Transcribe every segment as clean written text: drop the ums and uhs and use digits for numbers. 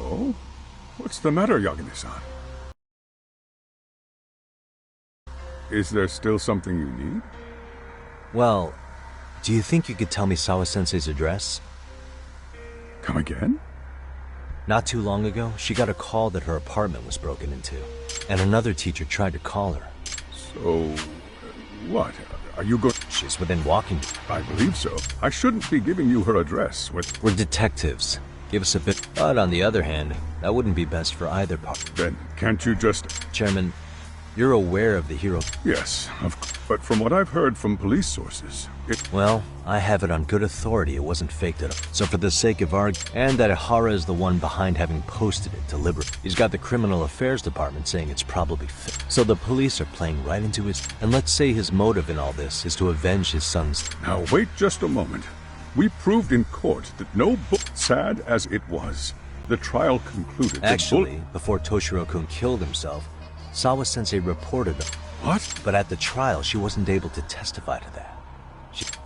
Oh? What's the matter, Yagami-san? Is there still something you need? Well, do you think you could tell me Sawa-sensei's address? Come again? Not too long ago, she got a call that her apartment was broken into, and another teacher tried to call her. So, what? Are you going? She's within walking. I believe so. I shouldn't be giving you her address. We're detectives. Give us a bit. But on the other hand, that wouldn't be best for either party. Then can't you just... Chairman, you're aware of the hero... Yes, but from what I've heard from police sources, Well, I have it on good authority it wasn't faked at all. So for the sake of and that Ihara is the one behind having posted it deliberately. He's got the criminal affairs department saying it's probably fake. So the police are playing right into his... And let's say his motive in all this is to avenge his son's... Now wait just a moment. We proved in court that no book... Sad as it was, the trial concluded... Actually, before Toshiro-kun killed himself, Sawa-sensei reported him. What? But at the trial, she wasn't able to testify to that.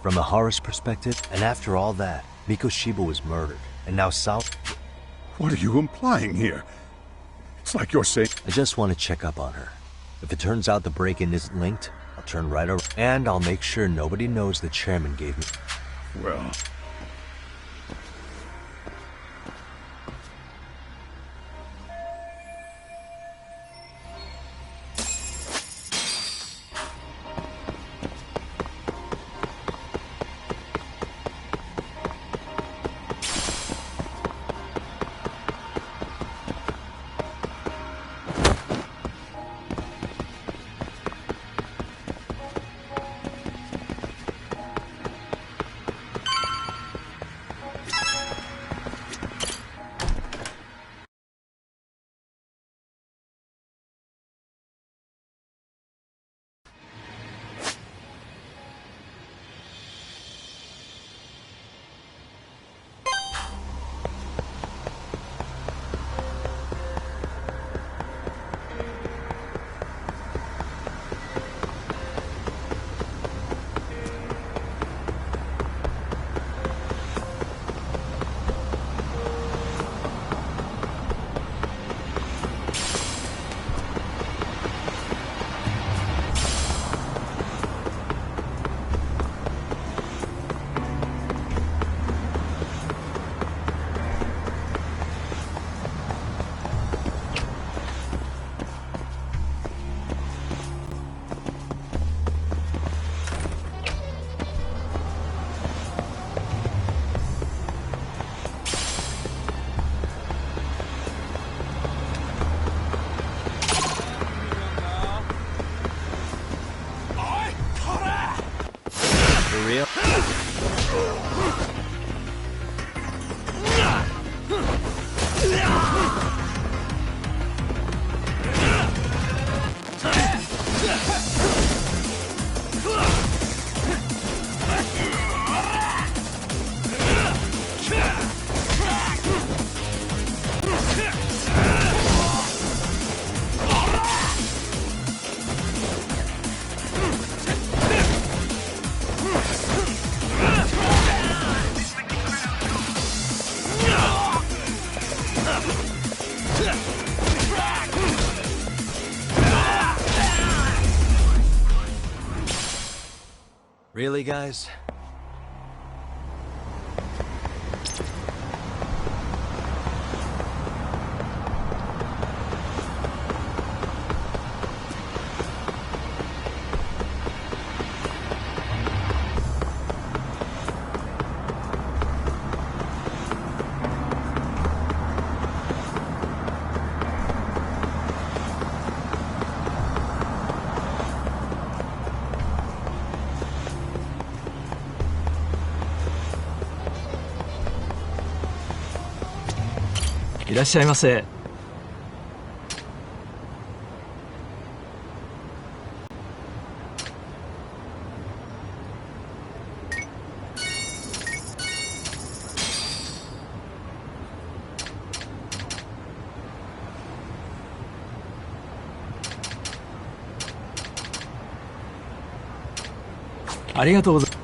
From Ihara's perspective, and after all that, Miko Shiba was murdered, and now Sawa... What are you implying here? It's like you're saying... I just want to check up on her. If it turns out the break-in isn't linked, I'll turn right around, and I'll make sure nobody knows the chairman gave me... Well... Really, guys?いらっしゃいませ。ありがとうございます。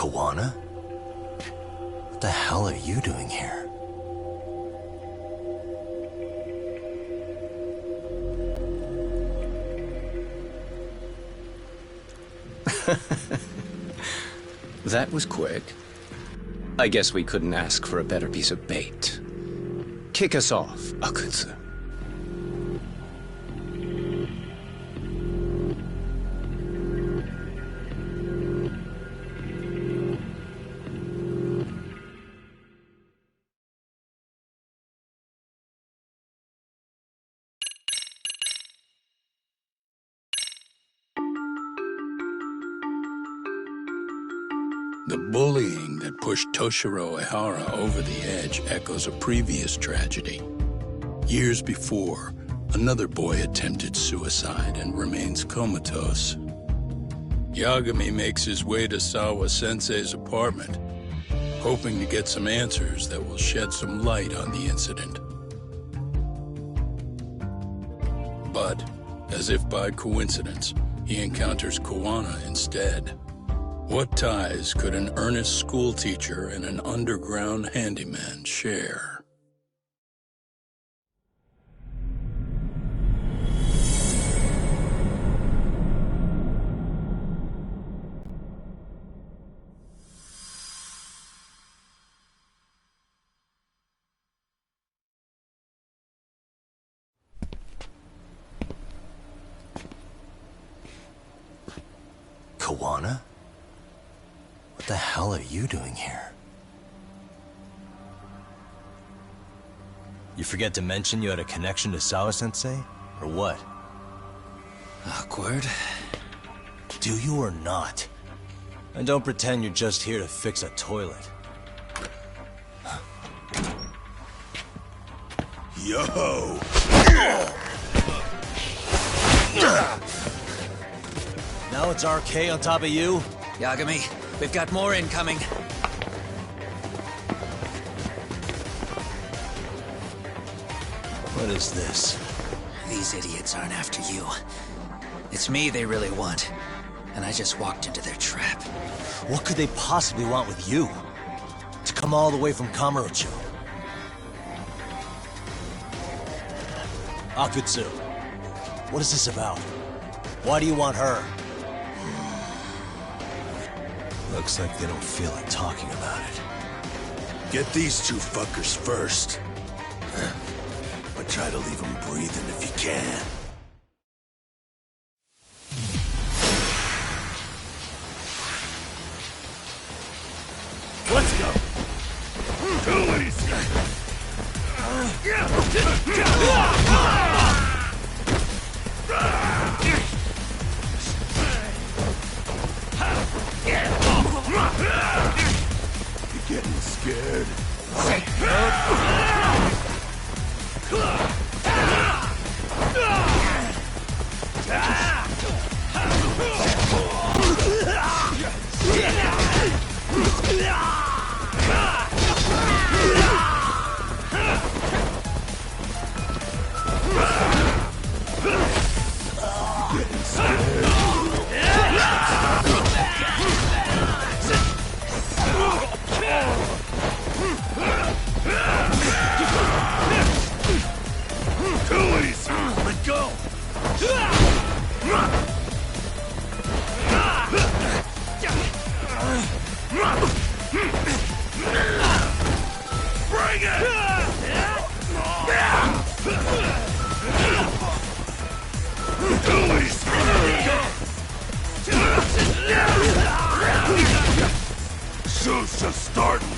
Kawana? What the hell are you doing here? That was quick. I guess we couldn't ask for a better piece of bait. Kick us off, Akutsu. The bullying that pushed Toshiro Ehara over the edge echoes a previous tragedy. Years before, another boy attempted suicide and remains comatose. Yagami makes his way to Sawa-sensei's apartment, hoping to get some answers that will shed some light on the incident. But, as if by coincidence, he encounters Kawana instead. What ties could an earnest schoolteacher and an underground handyman share? Kawana? What the hell are you doing here? You forget to mention you had a connection to Sawa-sensei? Or what? Awkward. Do you or not? And don't pretend you're just here to fix a toilet. Yo! Now it's RK on top of you? Yagami, we've got more incoming. What is this? These idiots aren't after you. It's me they really want. And I just walked into their trap. What could they possibly want with you? To come all the way from Kamurocho? Akutsu, what is this about? Why do you want her? Looks like they don't feel like talking about it. Get these two fuckers first. But try to leave them breathing if you can. Let's go! You getting scared? Let go! Bring it! Show's just starting.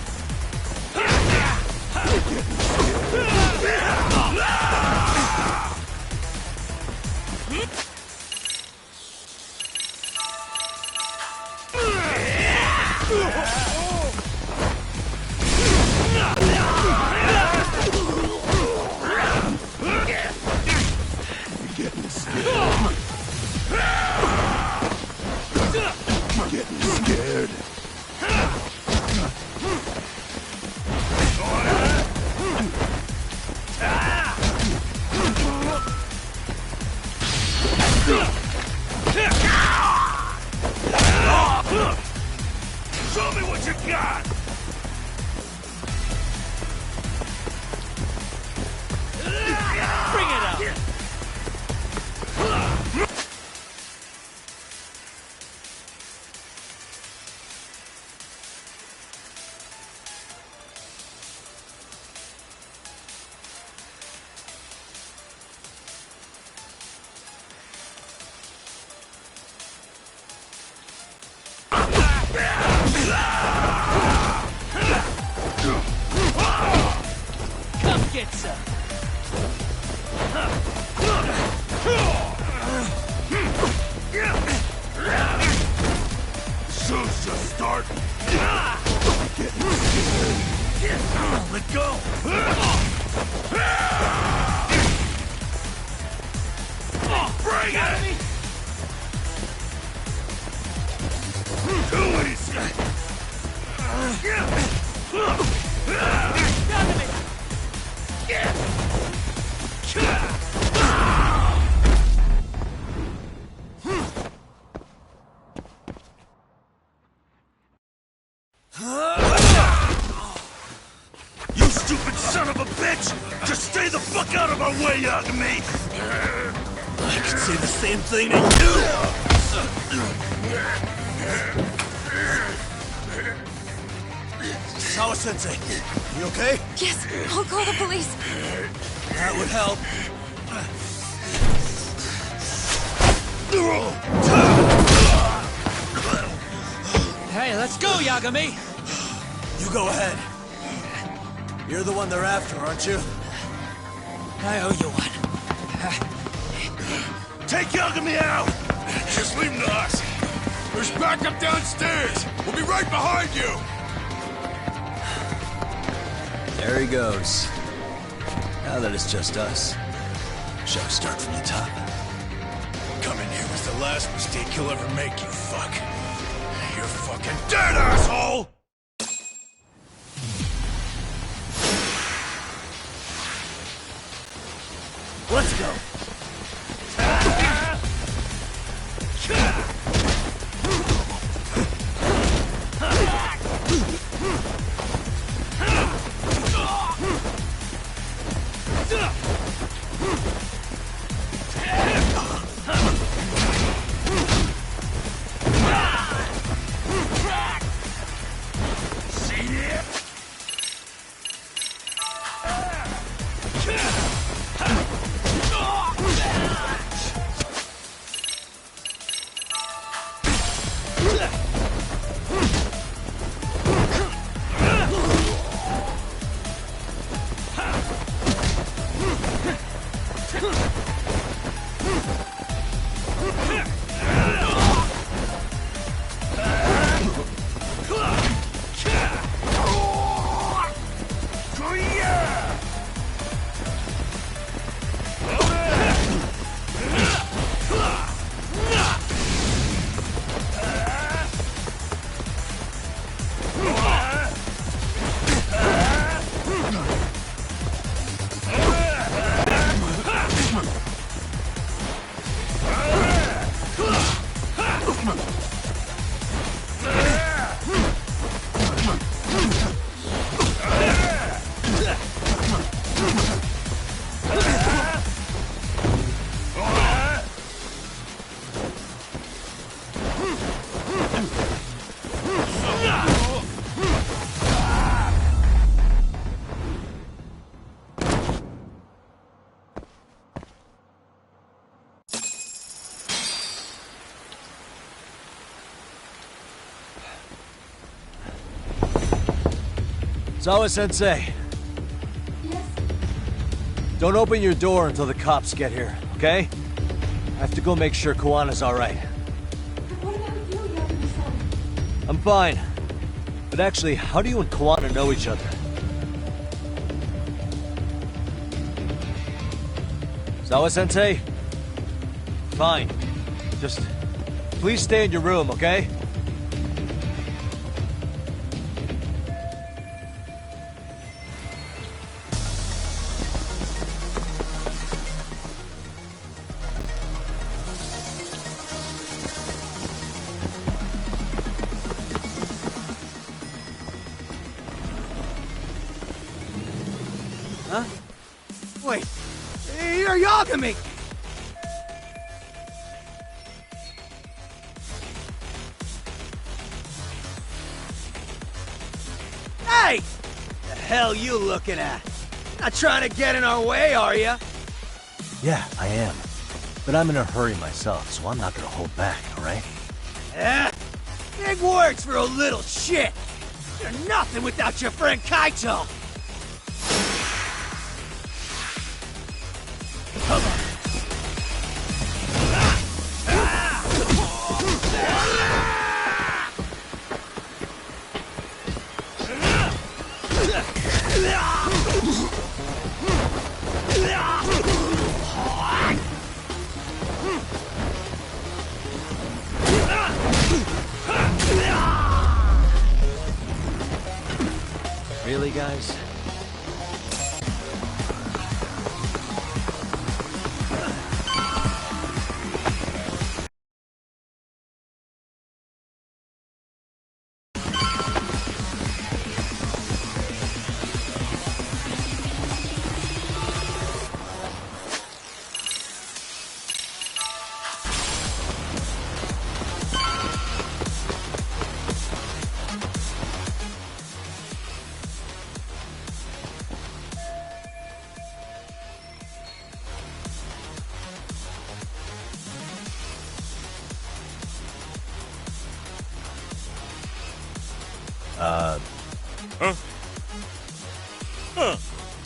Getting scared. Show me get some. Show's just starting. Let go. Bring it! Too easy. You stupid son of a bitch! Just stay the fuck out of our way, Yagami! I could say the same thing to you! Sawa-sensei, you okay? Yes, I'll call the police. That would help. Hey, let's go, Yagami! You go ahead. You're the one they're after, aren't you? I owe you one. Take Yagami out! Just leave him to us. There's backup downstairs. We'll be right behind you. There he goes. Now that it's just us, shall we start from the top? Coming here was the last mistake he'll ever make, you fuck. You're fucking dead, asshole! Let's go. Sawa-sensei. Yes? Don't open your door until the cops get here, okay? I have to go make sure Kawana's alright. What about you, Yagami-san? I'm fine. But actually, how do you and Kawana know each other? Sawa-sensei? Fine. Just please stay in your room, okay? Huh? Wait, you're Yagami! Hey! The hell you looking at? Not trying to get in our way, are ya? Yeah, I am. But I'm in a hurry myself, so I'm not gonna hold back, alright? Big words for a little shit! You're nothing without your friend Kaito! guys?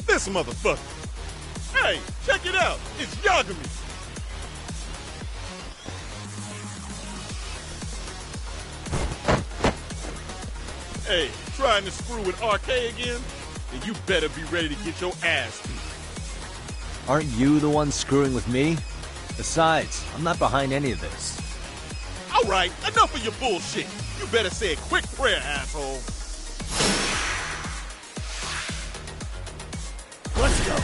This motherfucker. Hey, check it out. It's Yagami. Hey, trying to screw with RK again? Then you better be ready to get your ass beat. Aren't you the one screwing with me? Besides, I'm not behind any of this. All right, enough of your bullshit. You better say a quick prayer, asshole. Let's go.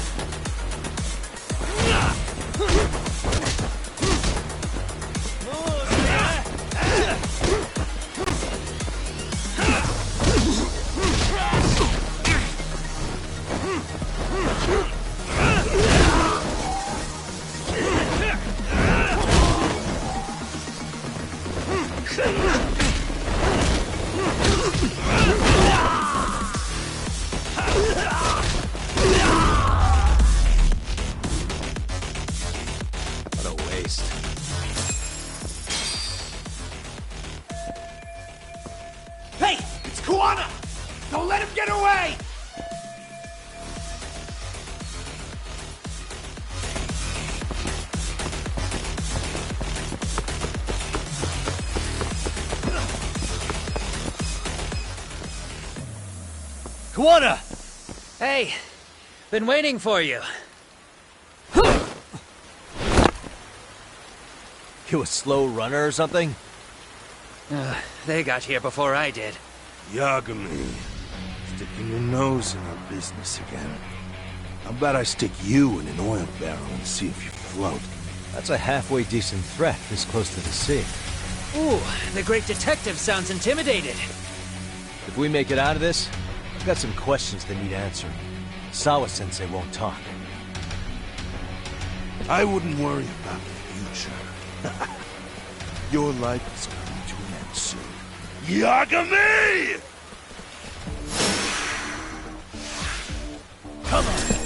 Hey, it's Kuwana! Don't let him get away! Kuwana! Hey, been waiting for you. You a slow runner or something? They got here before I did. Yagami, sticking your nose in our business again. How about I stick you in an oil barrel and see if you float? That's a halfway decent threat this close to the sea. Ooh, the great detective sounds intimidated. If we make it out of this, I've got some questions that need answered. Sawa-sensei won't talk. I wouldn't worry about the future. Your life is coming to an end soon. Yagami! Come on!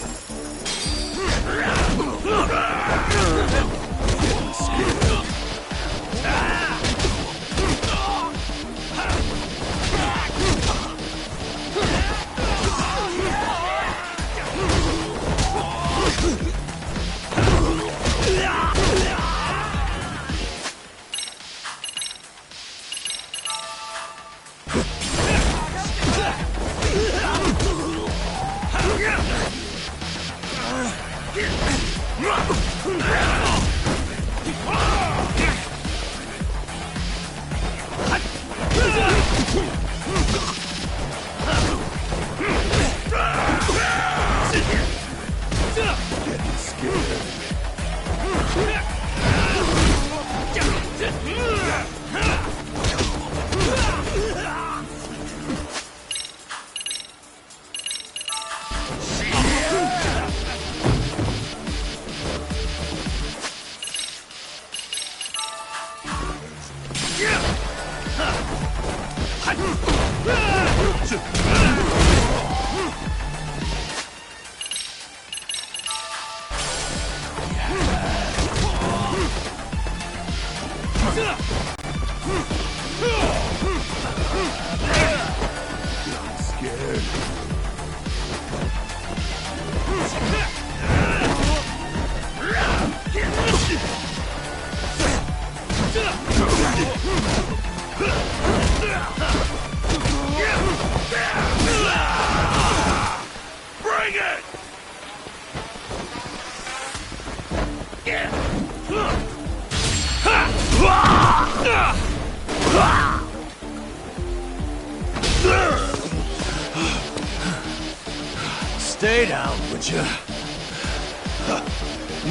stay down, would you?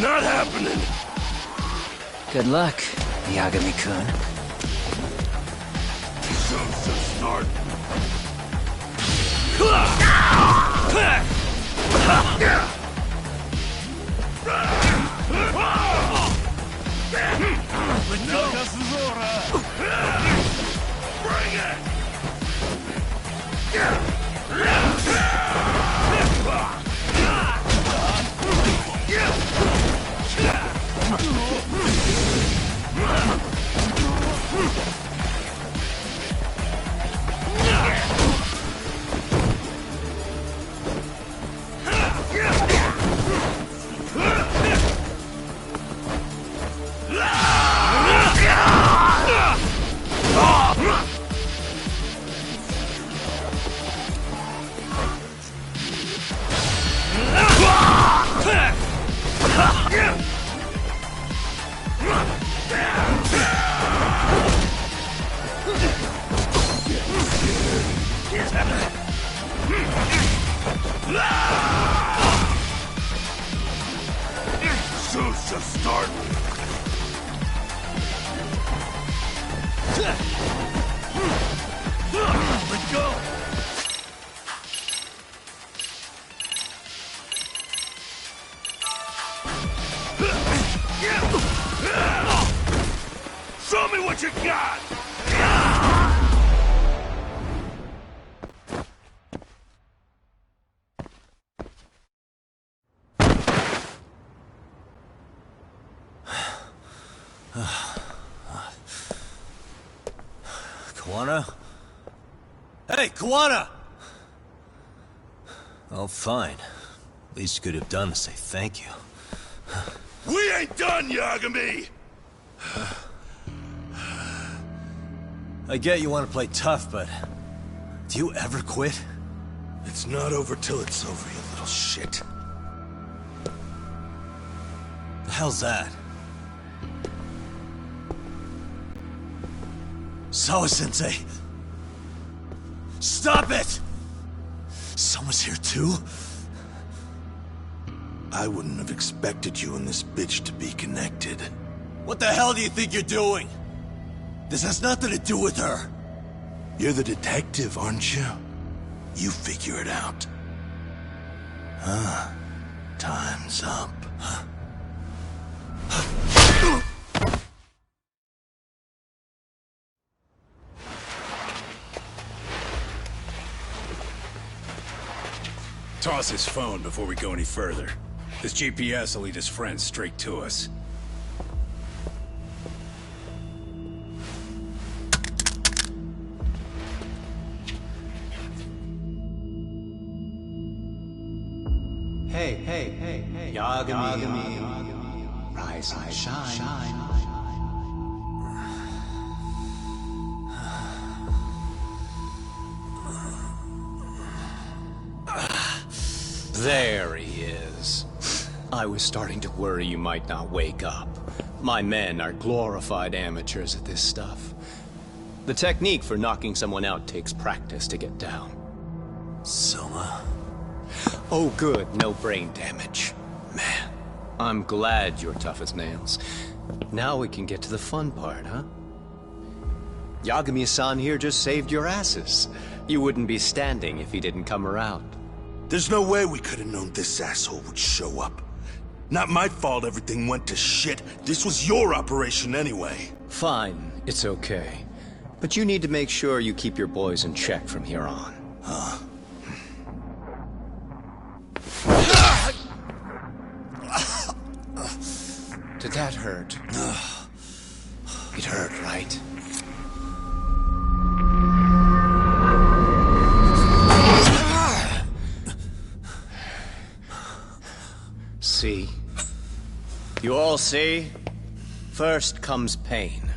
Not happening! Good luck, Yagami-kun. Shows to start. Bring it! Show's just starting. Let's go. Show me what you got. Kawana? Hey, Kawana! Oh, fine. Least you could have done is say thank you. We ain't done, Yagami! I get you want to play tough, but do you ever quit? It's not over till it's over, you little shit. The hell's that? Sawa-sensei! Stop it! Someone's here too? I wouldn't have expected you and this bitch to be connected. What the hell do you think you're doing? This has nothing to do with her. You're the detective, aren't you? You figure it out. Huh? Time's up. Toss his phone before we go any further. This GPS will lead his friends straight to us. Hey, Yagami. Rise and shine. There he is. I was starting to worry you might not wake up. My men are glorified amateurs at this stuff. The technique for knocking someone out takes practice to get down. Soma? Oh good, no brain damage. Man, I'm glad you're tough as nails. Now we can get to the fun part, huh? Yagami-san here just saved your asses. You wouldn't be standing if he didn't come around. There's no way we could have known this asshole would show up. Not my fault everything went to shit. This was your operation anyway. Fine, it's okay. But you need to make sure you keep your boys in check from here on. Huh? Did that hurt? It hurt, right? See? You all see? First comes pain,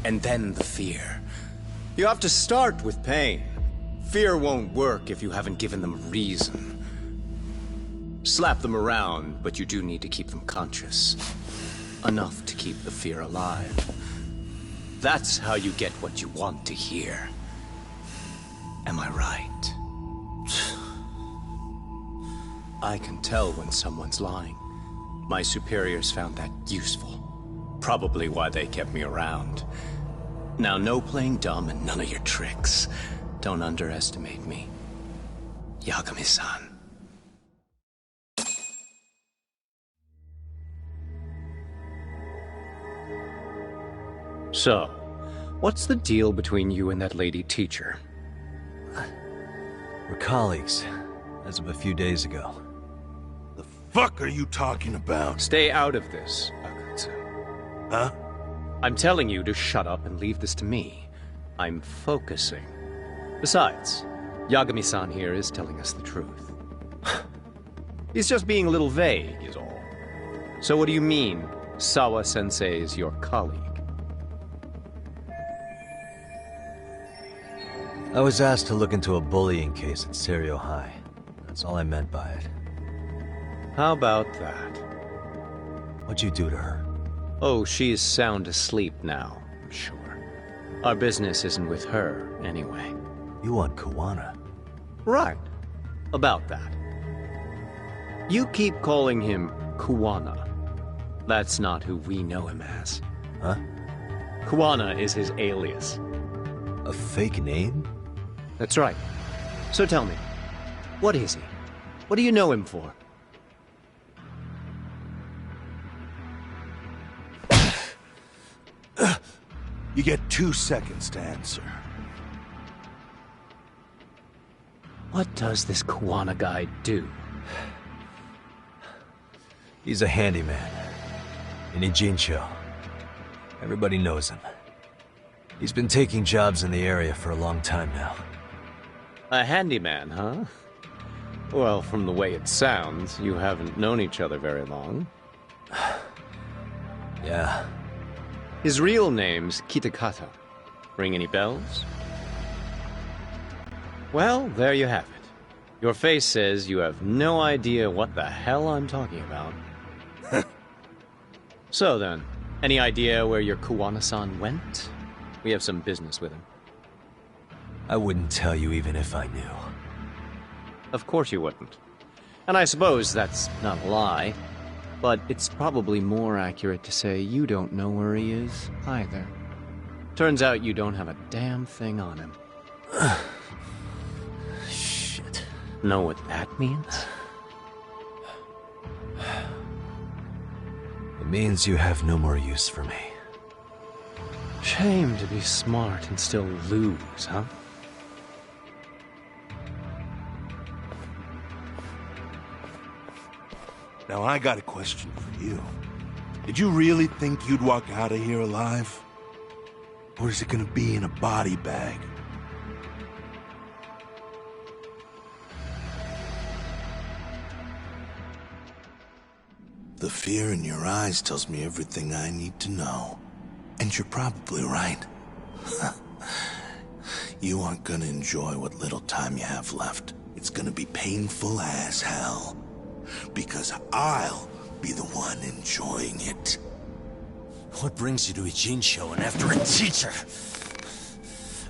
and then the fear. You have to start with pain. Fear won't work if you haven't given them a reason. Slap them around, but you do need to keep them conscious. Enough to keep the fear alive. That's how you get what you want to hear. Am I right? I can tell when someone's lying. My superiors found that useful. Probably why they kept me around. Now, no playing dumb and none of your tricks. Don't underestimate me. Yagami-san. So, what's the deal between you and that lady teacher? We're colleagues, as of a few days ago. The fuck are you talking about? Stay out of this, Akutsu. Huh? I'm telling you to shut up and leave this to me. I'm focusing. Besides, Yagami-san here is telling us the truth. He's just being a little vague, is all. So what do you mean, Sawa-sensei is your colleague? I was asked to look into a bullying case at Serio High. That's all I meant by it. How about that? What'd you do to her? Oh, she's sound asleep now, I'm sure. Our business isn't with her, anyway. You want Kuwana? Right. About that. You keep calling him Kuwana. That's not who we know him as. Huh? Kuwana is his alias. A fake name? That's right. So tell me, what is he? What do you know him for? You get 2 seconds to answer. What does this Kuwana guy do? He's a handyman. In Ijincho. Everybody knows him. He's been taking jobs in the area for a long time now. A handyman, huh? Well, from the way it sounds, you haven't known each other very long. Yeah. His real name's Kitakata. Ring any bells? Well, there you have it. Your face says you have no idea what the hell I'm talking about. So then, any idea where your Kuwana-san went? We have some business with him. I wouldn't tell you even if I knew. Of course you wouldn't. And I suppose that's not a lie. But it's probably more accurate to say you don't know where he is, either. Turns out you don't have a damn thing on him. Shit. Know what that means? It means you have no more use for me. Shame to be smart and still lose, huh? Now I got a question for you. Did you really think you'd walk out of here alive? Or is it gonna be in a body bag? The fear in your eyes tells me everything I need to know. And you're probably right. You aren't gonna enjoy what little time you have left. It's gonna be painful as hell. Because I'll be the one enjoying it. What brings you to Ijincho and after a teacher?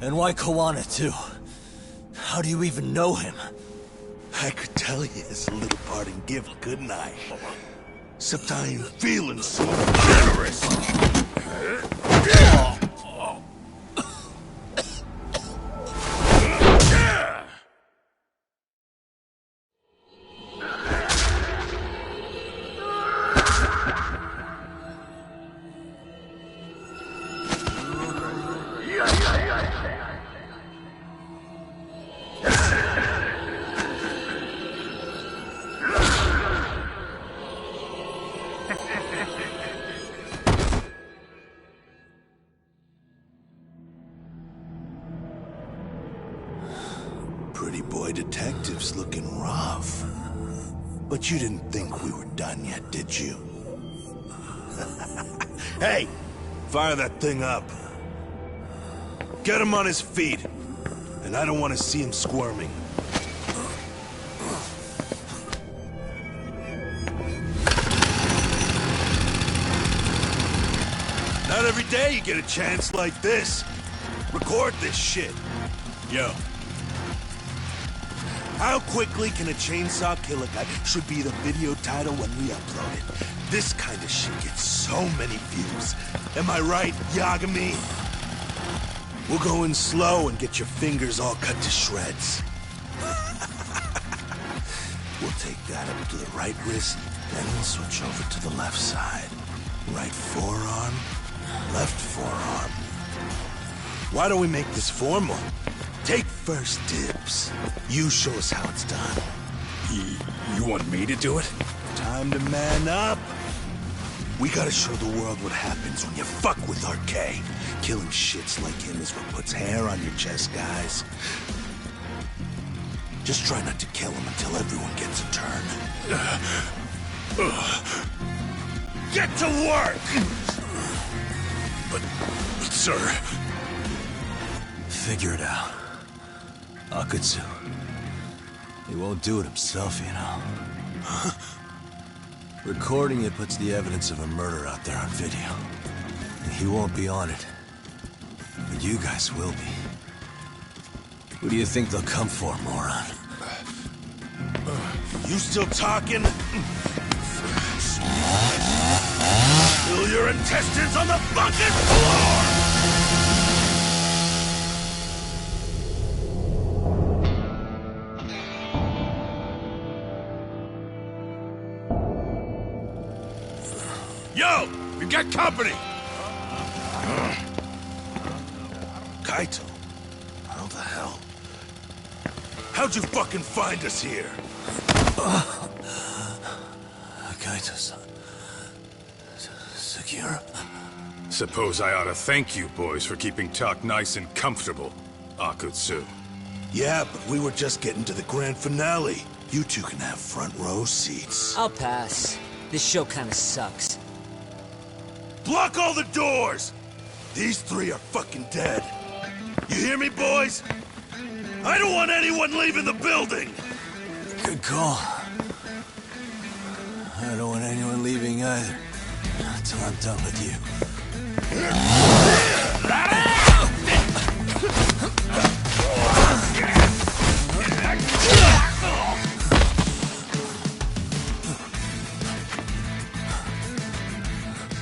And why Kuwana, too? How do you even know him? I could tell you as a little parting gift, couldn't I? Except I ain't feeling so generous. Pretty boy detective's looking rough. But you didn't think we were done yet, did you? Hey! Fire that thing up. Get him on his feet. And I don't want to see him squirming. Not every day you get a chance like this. Record this shit. Yo. How quickly can a chainsaw kill a guy should be the video title when we upload it. This kind of shit gets so many views. Am I right, Yagami? We'll go in slow and get your fingers all cut to shreds. We'll take that up to the right wrist, then we'll switch over to the left side. Right forearm, left forearm. Why don't we make this formal? Take first dibs. You show us how it's done. You want me to do it? Time to man up. We gotta show the world what happens when you fuck with RK. Killing shits like him is what puts hair on your chest, guys. Just try not to kill him until everyone gets a turn. Get to work! But, sir... Figure it out. Akutsu. He won't do it himself, you know. Recording it puts the evidence of a murder out there on video. And he won't be on it. But you guys will be. Who do you think they'll come for, moron? You still talking? Spill your intestines on the fucking floor! Yo! You got company! Kaito, how the hell? How'd you fucking find us here? Kaito-san. Sekiro. Suppose I ought to thank you boys for keeping talk nice and comfortable, Akutsu. Yeah, but we were just getting to the grand finale. You two can have front row seats. I'll pass. This show kinda sucks. Block all the doors! These three are fucking dead. You hear me, boys? I don't want anyone leaving the building! Good call. I don't want anyone leaving either. Until I'm done with you.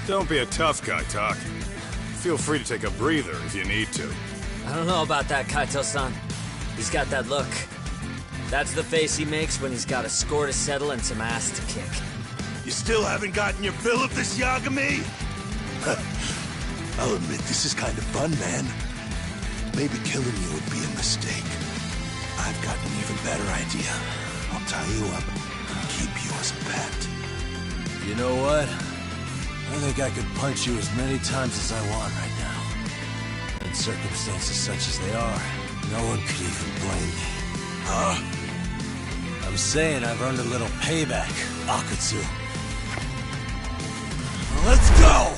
Don't be a tough guy, Talk. Feel free to take a breather if you need to. I don't know about that, Kaito-san. He's got that look. That's the face he makes when he's got a score to settle and some ass to kick. You still haven't gotten your fill of this, Yagami? I'll admit, this is kind of fun, man. Maybe killing you would be a mistake. I've got an even better idea. I'll tie you up and keep you as a pet. You know what? I think I could punch you as many times as I want right now. In circumstances such as they are, no one could even blame me. Huh? I'm saying I've earned a little payback, Akutsu. Let's go!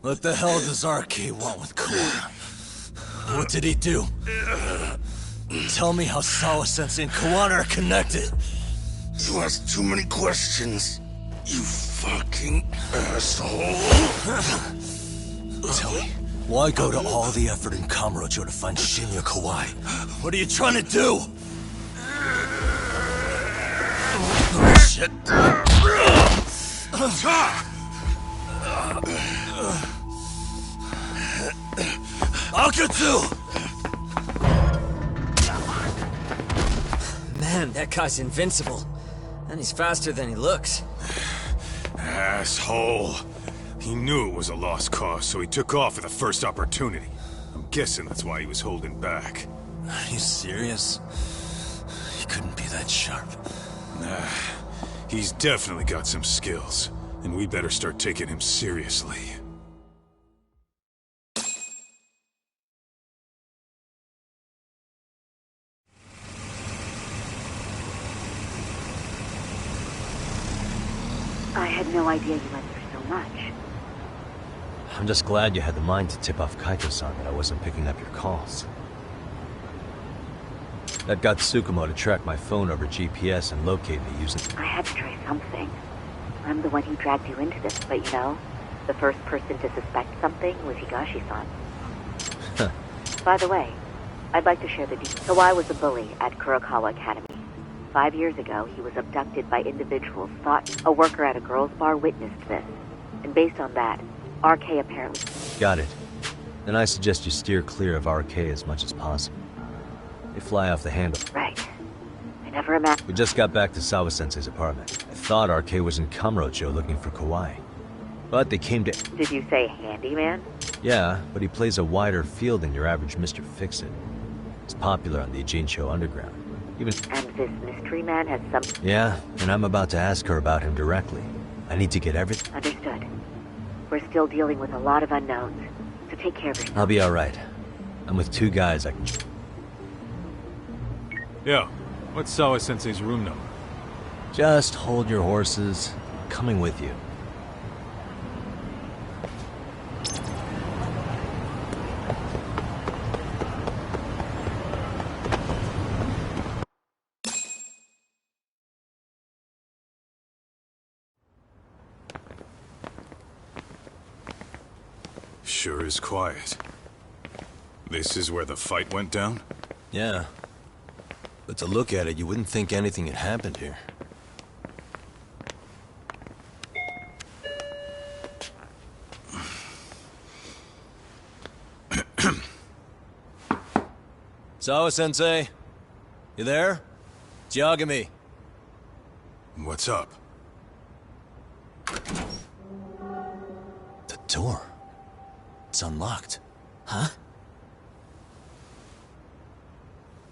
What the hell does RK want with Kawana? What did he do? Tell me how Sawa-sensei and Kawana are connected. You ask too many questions, you fucking asshole. Tell me, why go to all the effort in Kamurocho to find Shinya Kawai? What are you trying to do? Shit. Akatsu! Man, that guy's invincible. And he's faster than he looks. Asshole. He knew it was a lost cause, so he took off at the first opportunity. I'm guessing that's why he was holding back. Are you serious? He couldn't be that sharp. Nah, he's definitely got some skills, and we better start taking him seriously. I had no idea you went through so much. I'm just glad you had the mind to tip off Kaito-san that I wasn't picking up your calls. That got Tsukumo to track my phone over GPS and locate me using... I had to try something. I'm the one who dragged you into this, but you know, the first person to suspect something was Higashi-san. By the way, I'd like to share the details. Kawai was a bully at Kurokawa Academy. 5 years ago, he was abducted by individuals thought a worker at a girls' bar witnessed this. And based on that, RK apparently... Got it. Then I suggest you steer clear of RK as much as possible. They fly off the handle. Right. I never imagined... We just got back to Sawa-sensei's apartment. I thought RK was in Kamurocho looking for Kawai. But they came to... Did you say handyman? Yeah, but he plays a wider field than your average Mr. Fix-It. He's popular on the Ijincho underground. Even... And this mystery man has some... Yeah, and I'm about to ask her about him directly. I need to get everything... Understood. We're still dealing with a lot of unknowns, so take care of yourself. I'll be alright. I'm with 2 guys I can... Yo, what's Sawa-sensei's room number? Just hold your horses. I'm coming with you. Sure is quiet. This is where the fight went down? Yeah. But to look at it, you wouldn't think anything had happened here. Sawa-sensei? You there? It's Yagami. What's up? The door. It's unlocked. Huh?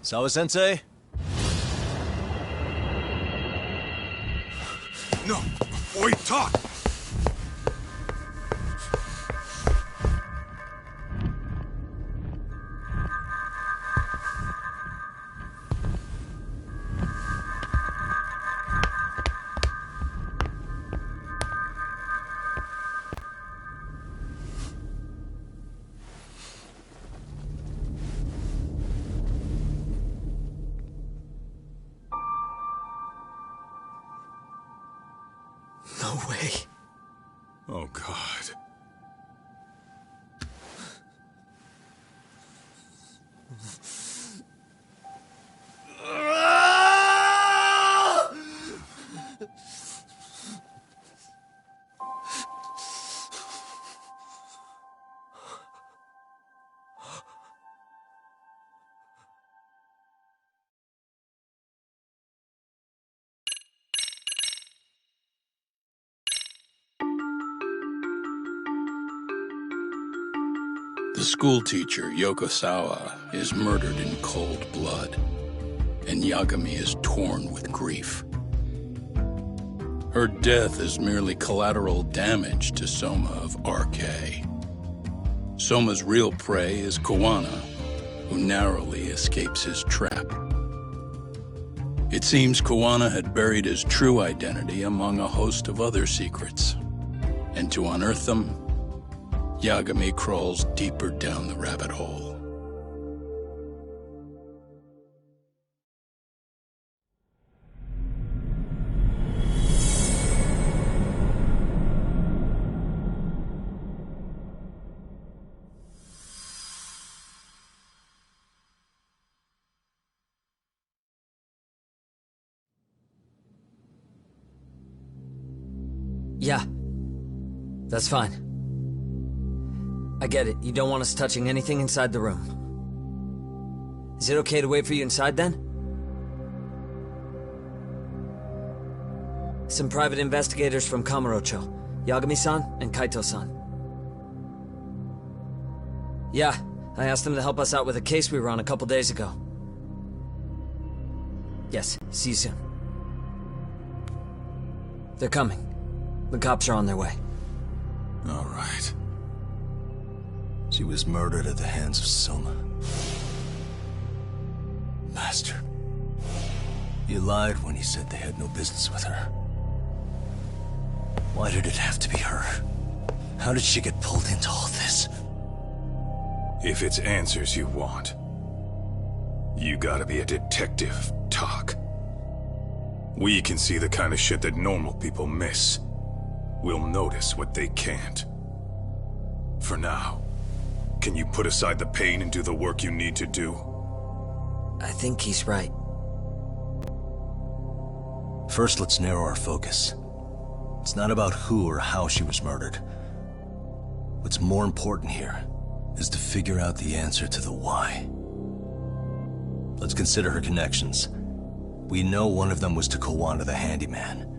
Sawa-sensei? No! Wait, talk! No way. Oh, God. schoolteacher, Yokosawa, is murdered in cold blood, and Yagami is torn with grief. Her death is merely collateral damage to Soma of RK. Soma's real prey is Kawana, who narrowly escapes his trap. It seems Kawana had buried his true identity among a host of other secrets, and to unearth them, Yagami crawls deeper down the rabbit hole. Yeah. That's fine. I get it. You don't want us touching anything inside the room. Is it okay to wait for you inside then? Some private investigators from Kamurocho. Yagami-san and Kaito-san. Yeah, I asked them to help us out with a case we were on a couple days ago. Yes, see you soon. They're coming. The cops are on their way. All right. She was murdered at the hands of Soma. Bastard. He lied when he said they had no business with her. Why did it have to be her? How did she get pulled into all this? If it's answers you want, you gotta be a detective, Talk. We can see the kind of shit that normal people miss. We'll notice what they can't. For now, can you put aside the pain and do the work you need to do? I think he's right. First, let's narrow our focus. It's not about who or how she was murdered. What's more important here is to figure out the answer to the why. Let's consider her connections. We know one of them was to Kawana the handyman.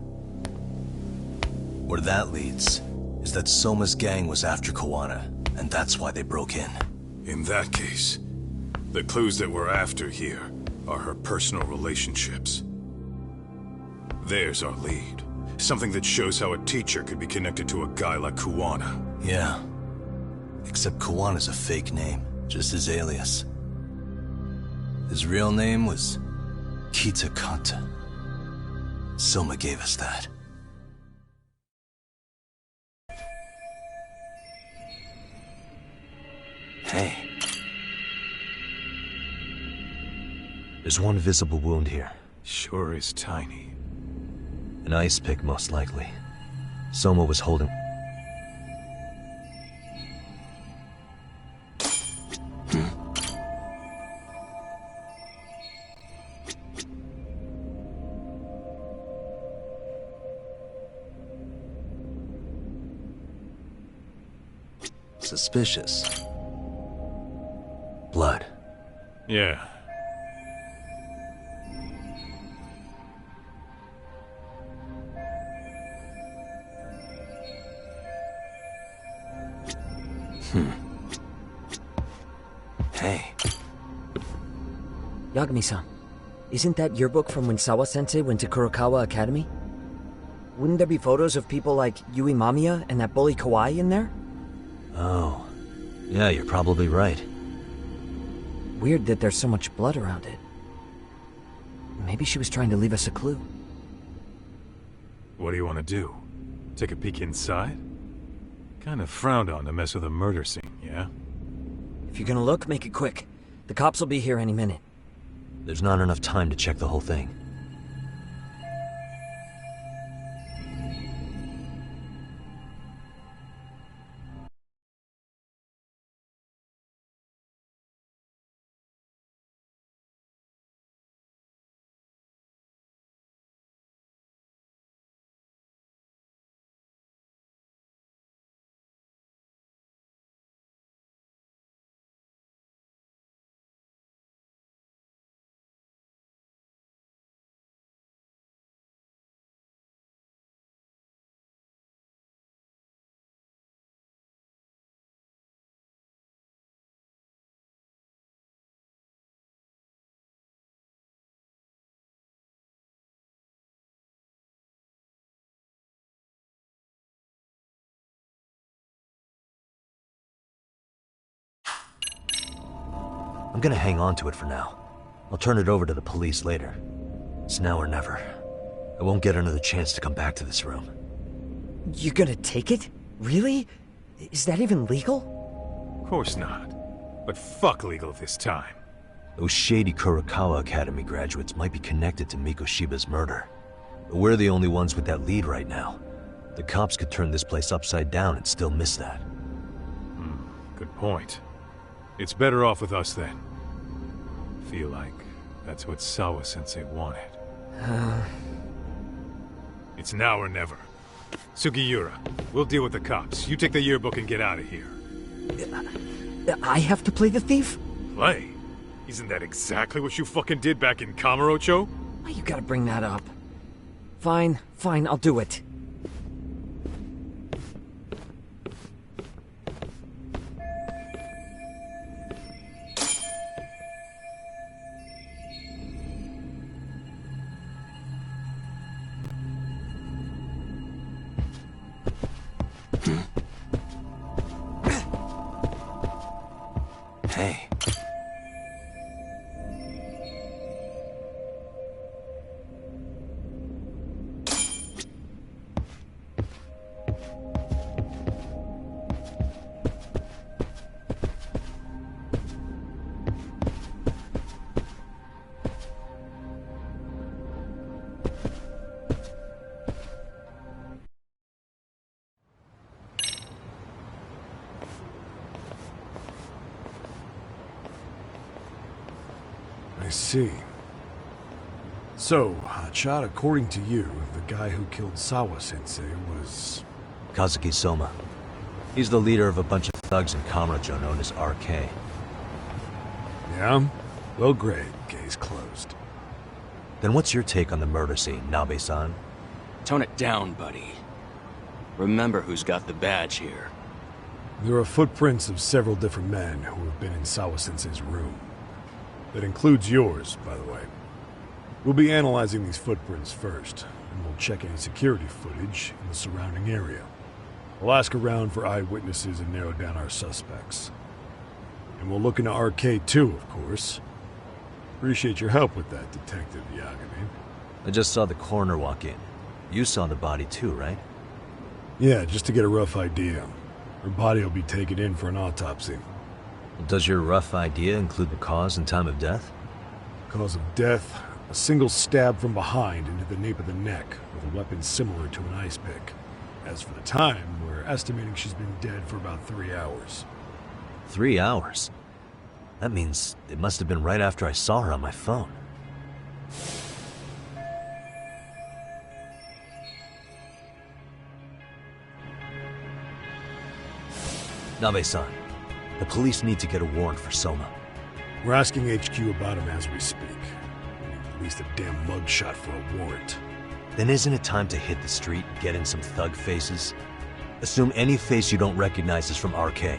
Where that leads is that Soma's gang was after Kawana, and that's why they broke in. In that case, the clues that we're after here are her personal relationships. There's our lead. Something that shows how a teacher could be connected to a guy like Kawana. Yeah. Except Kawana's a fake name, just his alias. His real name was Kitakata. Soma gave us that. Hey. There's one visible wound here. Sure is tiny. An ice pick, most likely. Soma was holding... Suspicious. Blood. Yeah. Hey. Yagami-san, isn't that your book from when Sawa-sensei went to Kurokawa Academy? Wouldn't there be photos of people like Yui Mamiya and that bully Kawai in there? Oh. Yeah, you're probably right. Weird that there's so much blood around it. Maybe she was trying to leave us a clue. What do you want to do? Take a peek inside? Kind of frowned on to mess with a murder scene, yeah? If you're gonna look, make it quick. The cops will be here any minute. There's not enough time to check the whole thing. I'm gonna hang on to it for now. I'll turn it over to the police later. It's now or never. I won't get another chance to come back to this room. You gonna take it? Really? Is that even legal? Of course not. But fuck legal this time. Those shady Kurokawa Academy graduates might be connected to Mikoshiba's murder. But we're the only ones with that lead right now. The cops could turn this place upside down and still miss that. Good point. It's better off with us then. Feel like that's what Sawa-sensei wanted. It's now or never. Sugiura, we'll deal with the cops. You take the yearbook and get out of here. I have to play the thief? Play? Isn't that exactly what you fucking did back in Kamurocho? Why you gotta bring that up? Fine, I'll do it. Hey. I see. So, Hotshot, according to you, the guy who killed Sawa-sensei was... Kazuki Soma. He's the leader of a bunch of thugs in Kamurocho known as RK. Yeah? Well, great. Case closed. Then what's your take on the murder scene, Nabe-san? Tone it down, buddy. Remember who's got the badge here. There are footprints of several different men who have been in Sawa-sensei's room. That includes yours, by the way. We'll be analyzing these footprints first, and we'll check any security footage in the surrounding area. We'll ask around for eyewitnesses and narrow down our suspects. And we'll look into RK too, of course. Appreciate your help with that, Detective Yagami. I just saw the coroner walk in. You saw the body too, right? Yeah, just to get a rough idea. Her body will be taken in for an autopsy. Does your rough idea include the cause and time of death? Cause of death, a single stab from behind into the nape of the neck with a weapon similar to an ice pick. As for the time, we're estimating she's been dead for about 3 hours. 3 hours? That means it must have been right after I saw her on my phone. Nabe-san, the police need to get a warrant for Soma. We're asking HQ about him as we speak. We need at least a damn mugshot for a warrant. Then isn't it time to hit the street, get in some thug faces? Assume any face you don't recognize is from RK.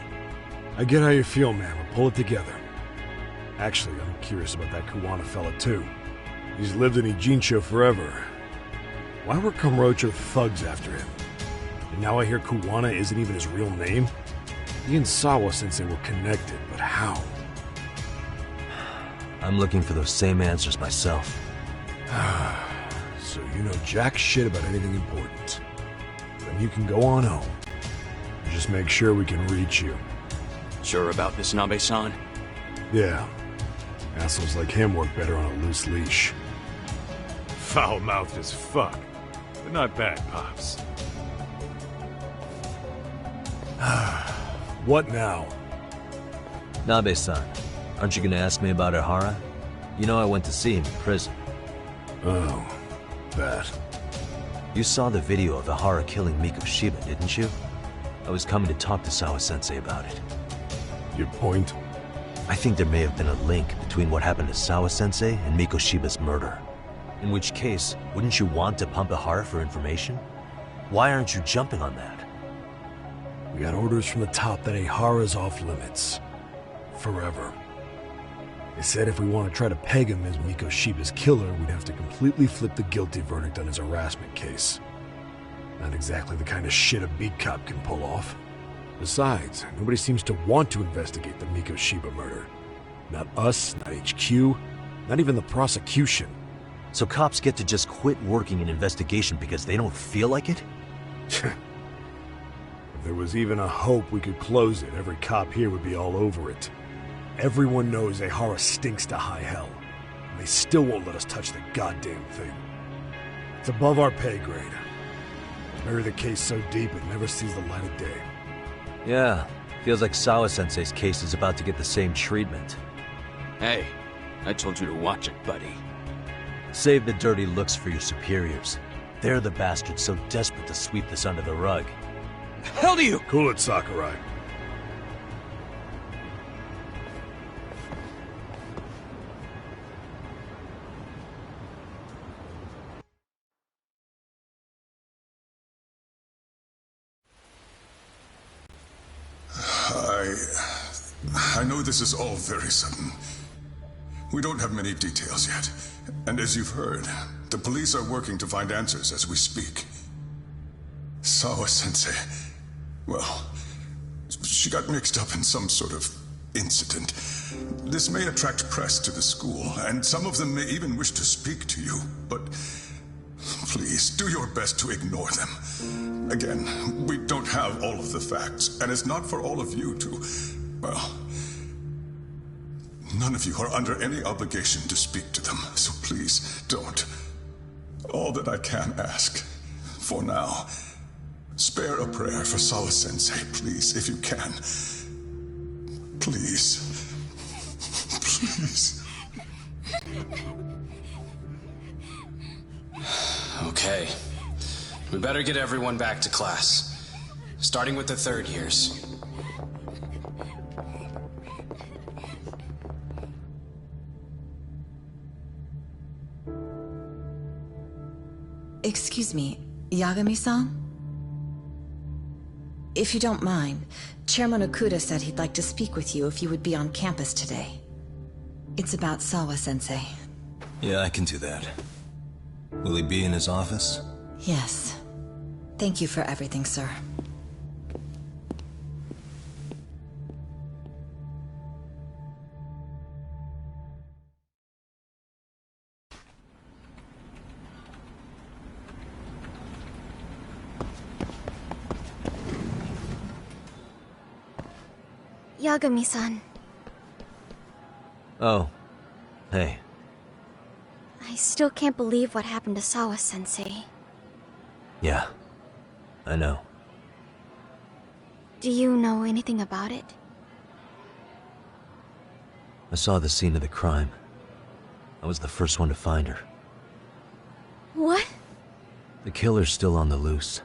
I get how you feel, man, but pull it together. Actually, I'm curious about that Kuwana fella, too. He's lived in Ijincho forever. Why were Kamurocho thugs after him? And now I hear Kuwana isn't even his real name? He and Sawa-sensei were connected, but how? I'm looking for those same answers myself. So you know jack shit about anything important. Then you can go on home. Just make sure we can reach you. Sure about this, Nabe-san? Yeah. Assholes like him work better on a loose leash. Foul-mouthed as fuck. But not bad, Pops. What now? Nabe-san, aren't you gonna ask me about Ihara? You know I went to see him in prison. Oh, that. You saw the video of Ihara killing Mikoshiba, didn't you? I was coming to talk to Sawa-sensei about it. Your point? I think there may have been a link between what happened to Sawa-sensei and Mikoshiba's murder. In which case, wouldn't you want to pump Ihara for information? Why aren't you jumping on that? We got orders from the top that Ihara's off limits. Forever. They said if we want to try to peg him as Mikoshiba's killer, we'd have to completely flip the guilty verdict on his harassment case. Not exactly the kind of shit a beat cop can pull off. Besides, nobody seems to want to investigate the Mikoshiba murder. Not us, not HQ, not even the prosecution. So cops get to just quit working an investigation because they don't feel like it? If there was even a hope we could close it, every cop here would be all over it. Everyone knows Ehara stinks to high hell, and they still won't let us touch the goddamn thing. It's above our pay grade. Bury the case so deep it never sees the light of day. Yeah, feels like Sawa-sensei's case is about to get the same treatment. Hey, I told you to watch it, buddy. Save the dirty looks for your superiors. They're the bastards so desperate to sweep this under the rug. Hell do you? Cool it, Sakurai. I know this is all very sudden. We don't have many details yet. And as you've heard, the police are working to find answers as we speak. Sawa-sensei, well, she got mixed up in some sort of incident. This may attract press to the school, and some of them may even wish to speak to you, but please, do your best to ignore them. Again, we don't have all of the facts, and it's not for all of you to, well, none of you are under any obligation to speak to them, so please don't. All that I can ask, for now, spare a prayer for Sawa-sensei, please, if you can. Please. Please. Okay. We better get everyone back to class. Starting with the third years. Excuse me, Yagami-san? If you don't mind, Chairman Okuda said he'd like to speak with you if you would be on campus today. It's about Sawa-sensei. Yeah, I can do that. Will he be in his office? Yes. Thank you for everything, sir. Yagami-san. Oh. Hey. I still can't believe what happened to Sawa-sensei. Yeah. I know. Do you know anything about it? I saw the scene of the crime. I was the first one to find her. What? The killer's still on the loose.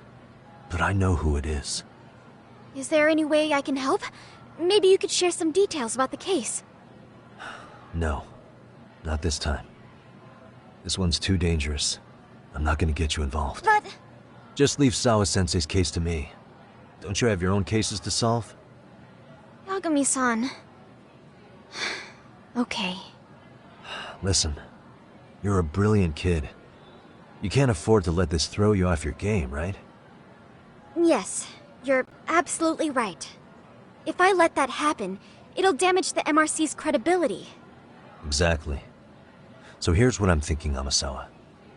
But I know who it is. Is there any way I can help? Maybe you could share some details about the case. No. Not this time. This one's too dangerous. I'm not gonna get you involved. But... Just leave Sawa-sensei's case to me. Don't you have your own cases to solve? Yagami-san... Okay. Listen. You're a brilliant kid. You can't afford to let this throw you off your game, right? Yes, you're absolutely right. If I let that happen, it'll damage the MRC's credibility. Exactly. So here's what I'm thinking, Amasawa.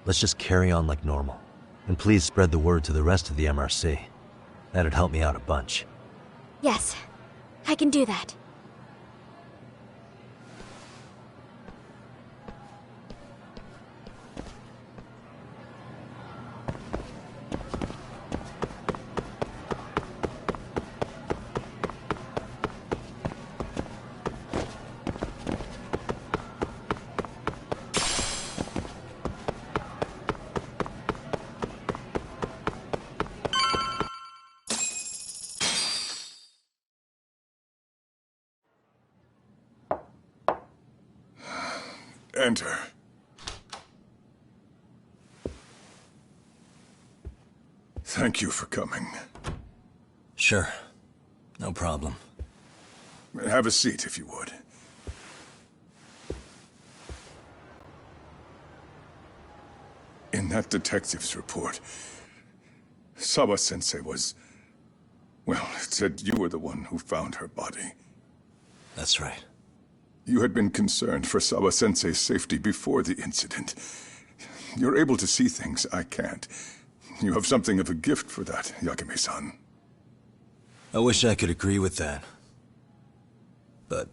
Let's just carry on like normal. And please spread the word to the rest of the MRC. That'd help me out a bunch. Yes, I can do that. Enter. Thank you for coming. Sure. No problem. Have a seat, if you would. In that detective's report, Sawa-sensei was... Well, it said you were the one who found her body. That's right. You had been concerned for Sawa-sensei's safety before the incident. You're able to see things I can't. You have something of a gift for that, Yakume-san. I wish I could agree with that. But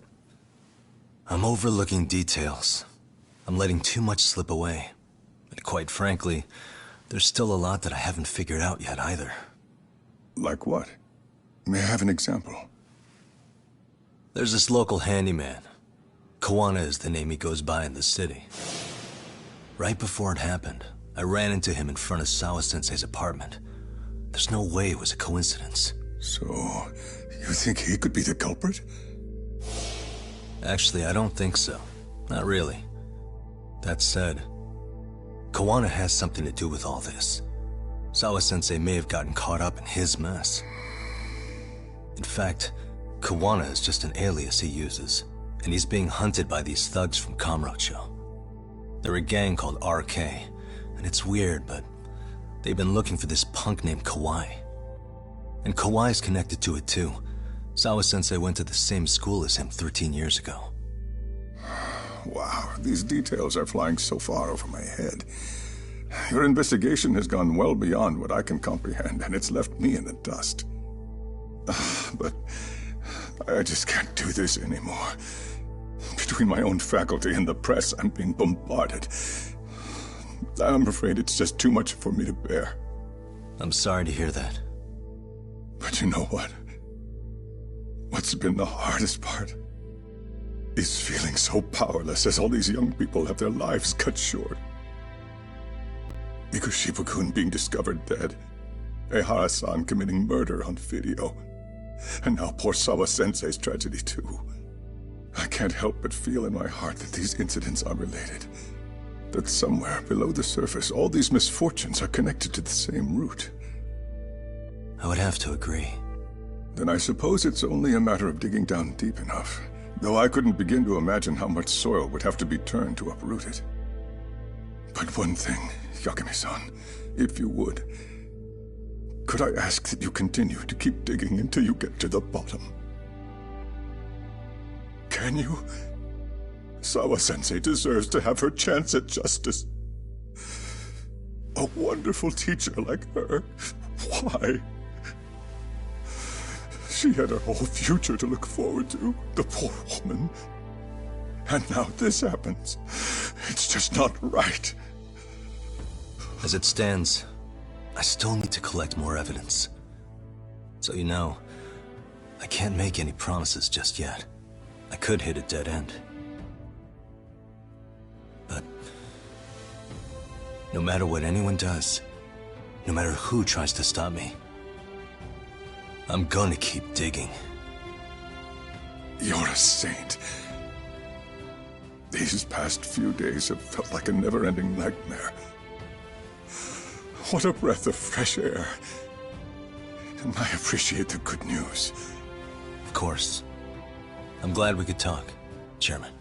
I'm overlooking details. I'm letting too much slip away. And quite frankly, there's still a lot that I haven't figured out yet either. Like what? May I have an example? There's this local handyman. Kawana is the name he goes by in the city. Right before it happened, I ran into him in front of Sawa-sensei's apartment. There's no way it was a coincidence. So, you think he could be the culprit? Actually, I don't think so. Not really. That said, Kawana has something to do with all this. Sawa-sensei may have gotten caught up in his mess. In fact, Kawana is just an alias he uses, and he's being hunted by these thugs from Kamurocho. They're a gang called RK, and it's weird, but they've been looking for this punk named Kawai. And Kawai's connected to it too. Sawa-sensei went to the same school as him 13 years ago. Wow, these details are flying so far over my head. Your investigation has gone well beyond what I can comprehend, and it's left me in the dust. But I just can't do this anymore. Between my own faculty and the press, I'm being bombarded. I'm afraid it's just too much for me to bear. I'm sorry to hear that. But you know what? What's been the hardest part is feeling so powerless as all these young people have their lives cut short. Ikushibukun being discovered dead, Ehara-san committing murder on video, and now poor Sawa-sensei's tragedy too. I can't help but feel in my heart that these incidents are related. That somewhere below the surface, all these misfortunes are connected to the same root. I would have to agree. Then I suppose it's only a matter of digging down deep enough. Though I couldn't begin to imagine how much soil would have to be turned to uproot it. But one thing, Yakume-san, if you would, could I ask that you continue to keep digging until you get to the bottom? Can you? Sawa-sensei deserves to have her chance at justice. A wonderful teacher like her. Why? She had her whole future to look forward to, the poor woman. And now this happens. It's just not right. As it stands, I still need to collect more evidence. So you know, I can't make any promises just yet. I could hit a dead end. But no matter what anyone does, no matter who tries to stop me, I'm gonna keep digging. You're a saint. These past few days have felt like a never-ending nightmare. What a breath of fresh air. And I appreciate the good news. Of course. I'm glad we could talk, Chairman.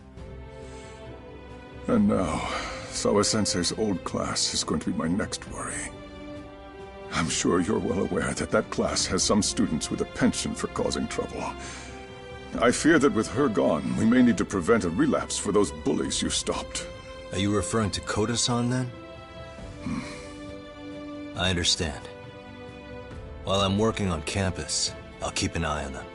And now, Sawa-sensei's old class is going to be my next worry. I'm sure you're well aware that that class has some students with a penchant for causing trouble. I fear that with her gone, we may need to prevent a relapse for those bullies you stopped. Are you referring to Koda-san then? I understand. While I'm working on campus, I'll keep an eye on them.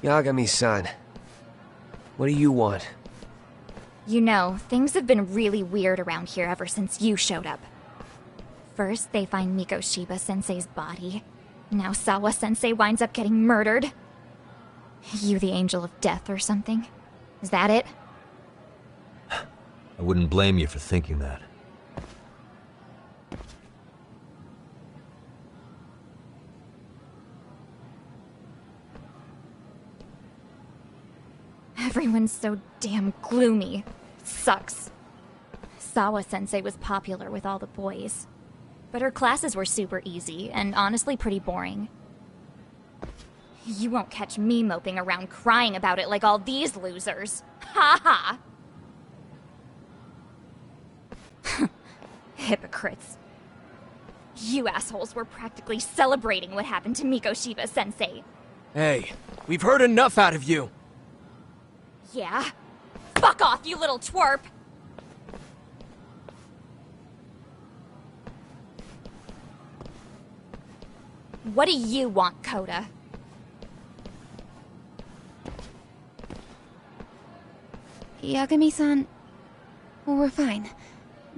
Yagami-san, what do you want? You know, things have been really weird around here ever since you showed up. First, they find Mikoshiba-sensei's body. Now Sawa-sensei winds up getting murdered. You the angel of death or something? Is that it? I wouldn't blame you for thinking that. Everyone's so damn gloomy. It sucks. Sawa-sensei was popular with all the boys. But her classes were super easy, and honestly pretty boring. You won't catch me moping around crying about it like all these losers. Ha ha! Hypocrites. You assholes were practically celebrating what happened to Mikoshiba-sensei. Hey, we've heard enough out of you! Yeah? Fuck off, you little twerp! What do you want, Coda? Yagami-san, well, we're fine.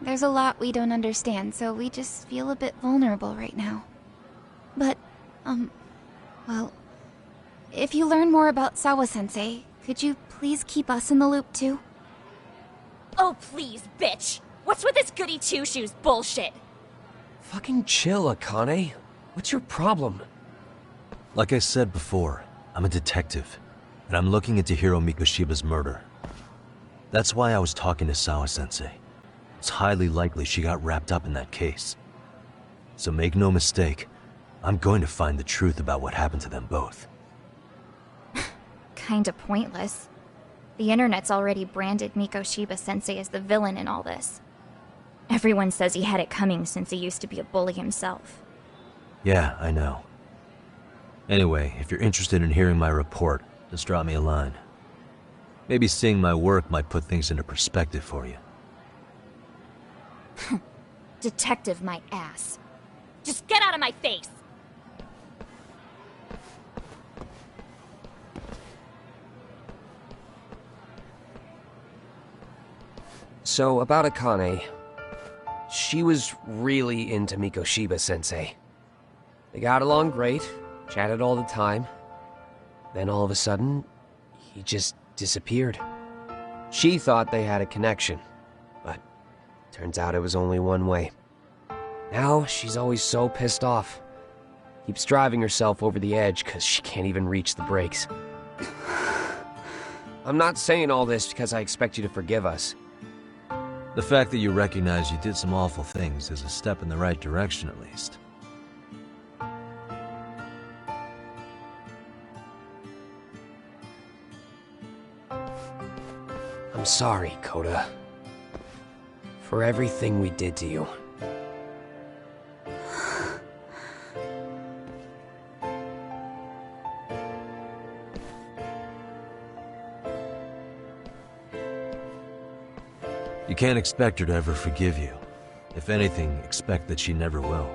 There's a lot we don't understand, so we just feel a bit vulnerable right now. But, well, if you learn more about Sawa-sensei, could you please keep us in the loop too? Oh, please, bitch! What's with this goody two-shoes bullshit? Fucking chill, Akane. What's your problem? Like I said before, I'm a detective, and I'm looking into Hiro Mikoshiba's murder. That's why I was talking to Sawa-sensei. It's highly likely she got wrapped up in that case. So make no mistake, I'm going to find the truth about what happened to them both. Kinda pointless. The internet's already branded Mikoshiba-sensei as the villain in all this. Everyone says he had it coming since he used to be a bully himself. Yeah, I know. Anyway, if you're interested in hearing my report, just drop me a line. Maybe seeing my work might put things into perspective for you. Detective my ass. Just get out of my face! So, about Akane. She was really into Mikoshiba-sensei. They got along great, chatted all the time. Then all of a sudden, he just disappeared. She thought they had a connection, but turns out it was only one way. Now, she's always so pissed off. Keeps driving herself over the edge because she can't even reach the brakes. I'm not saying all this because I expect you to forgive us. The fact that you recognize you did some awful things is a step in the right direction, at least. I'm sorry, Coda. For everything we did to you. You can't expect her to ever forgive you. If anything, expect that she never will.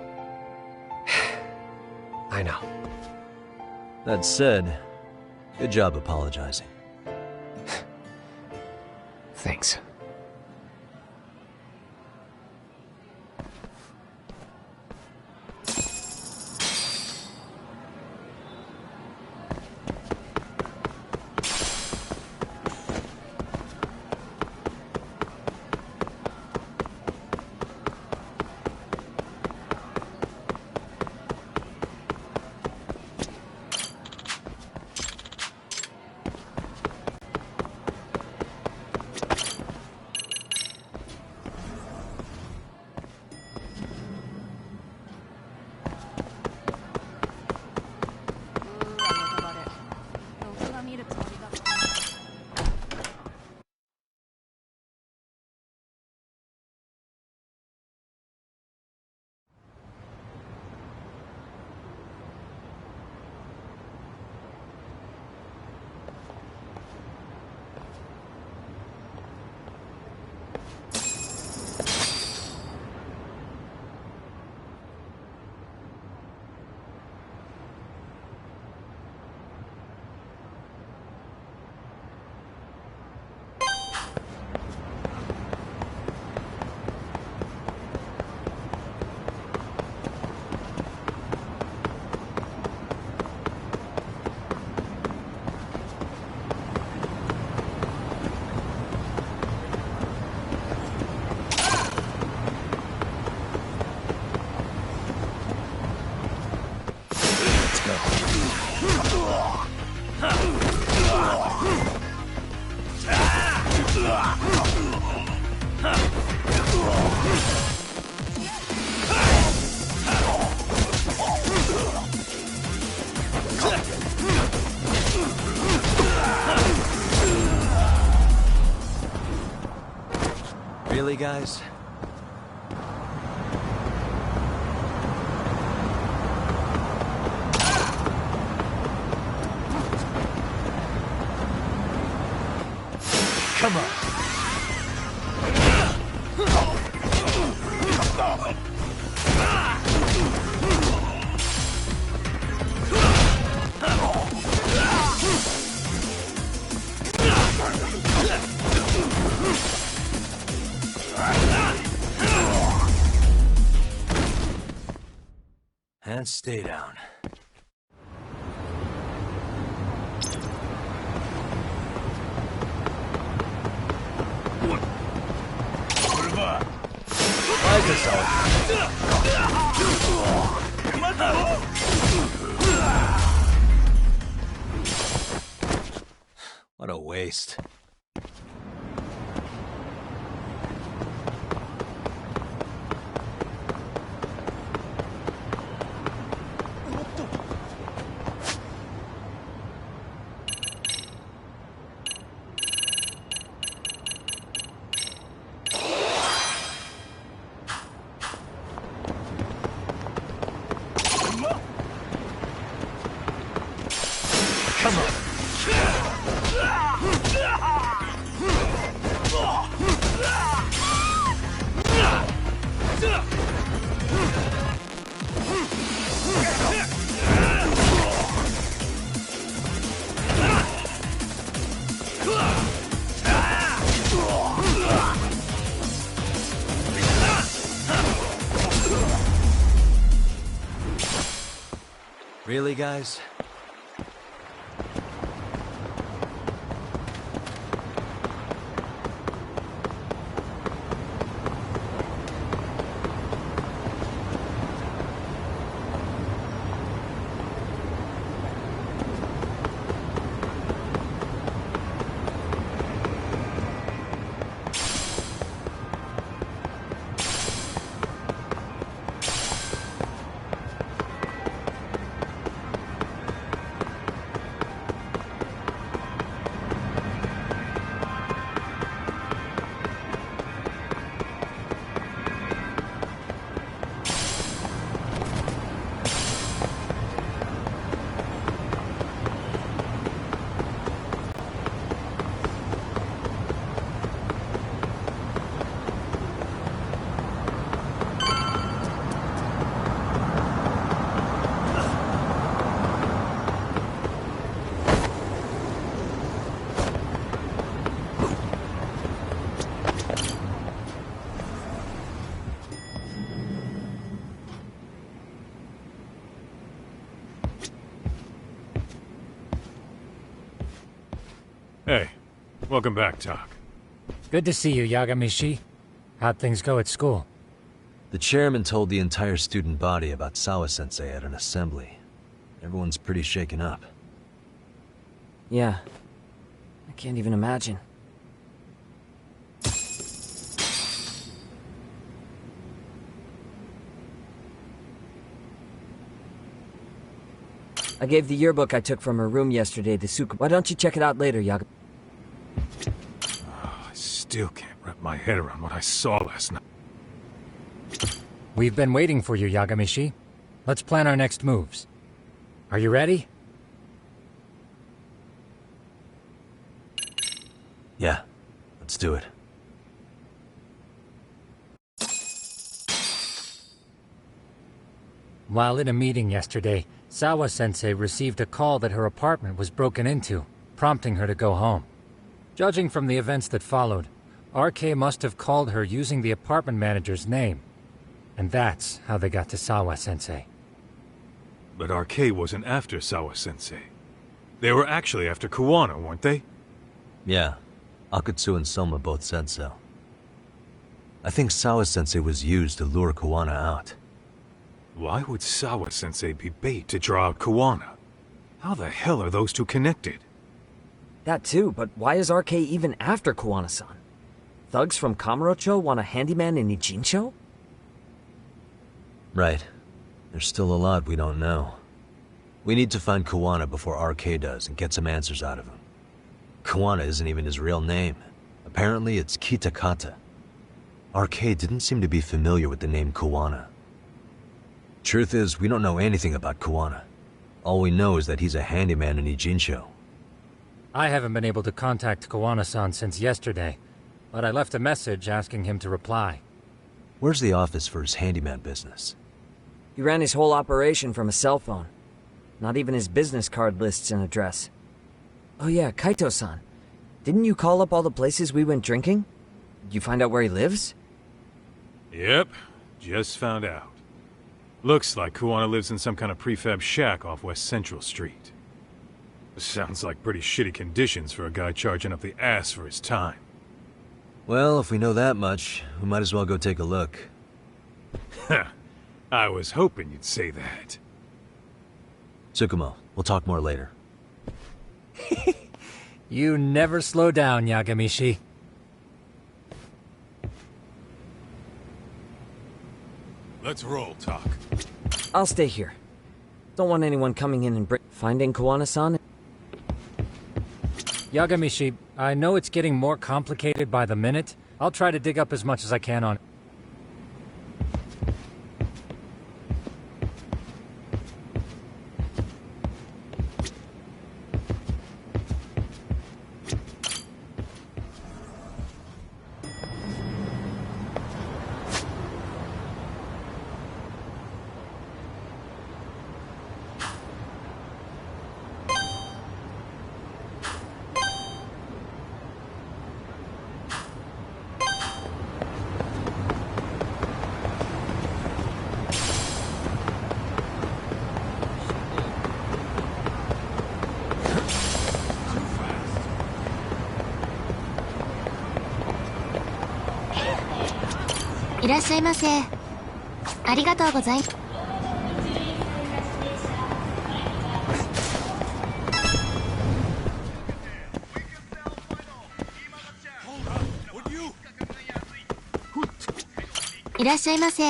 I know. That said, good job apologizing. Thanks. guys? Come on. And stay down. What a waste. Come on. Really, guys? Hey, welcome back, Doc. Good to see you, Yagamishi. How'd things go at school? The chairman told the entire student body about Sawa-sensei at an assembly. Everyone's pretty shaken up. Yeah. I can't even imagine. I gave the yearbook I took from her room yesterday to Suka. Why don't you check it out later, Yaga? I still can't wrap my head around what I saw last night. We've been waiting for you, Yagamishi. Let's plan our next moves. Are you ready? Yeah, let's do it. While in a meeting yesterday, Sawa-sensei received a call that her apartment was broken into, prompting her to go home. Judging from the events that followed, RK must have called her using the apartment manager's name. And that's how they got to Sawa-sensei. But RK wasn't after Sawa-sensei. They were actually after Kuwana, weren't they? Yeah, Akutsu and Soma both said so. I think Sawa-sensei was used to lure Kuwana out. Why would Sawa-sensei be bait to draw out Kuwana? How the hell are those two connected? That too, but why is RK even after Kuwana-san? Thugs from Kamurocho want a handyman in Ijincho? Right. There's still a lot we don't know. We need to find Kuwana before RK does and get some answers out of him. Kuwana isn't even his real name. Apparently it's Kitakata. Arcade didn't seem to be familiar with the name Kuwana. Truth is, we don't know anything about Kuwana. All we know is that he's a handyman in Ijincho. I haven't been able to contact Kuwana-san since yesterday, but I left a message asking him to reply. Where's the office for his handyman business? He ran his whole operation from a cell phone. Not even his business card lists an address. Oh yeah, Kaito-san. Didn't you call up all the places we went drinking? Did you find out where he lives? Yep, just found out. Looks like Kuwana lives in some kind of prefab shack off West Central Street. Sounds like pretty shitty conditions for a guy charging up the ass for his time. Well, if we know that much, we might as well go take a look. I was hoping you'd say that. Tsukumo, we'll talk more later. You never slow down, Yagamishi. Let's roll, Talk. I'll stay here. Don't want anyone coming in and finding Kuwana-san. Yagamishi, I know it's getting more complicated by the minute. I'll try to dig up as much as I can on it.いらっしゃいませ。ありがとうございます。いらっしゃいませ。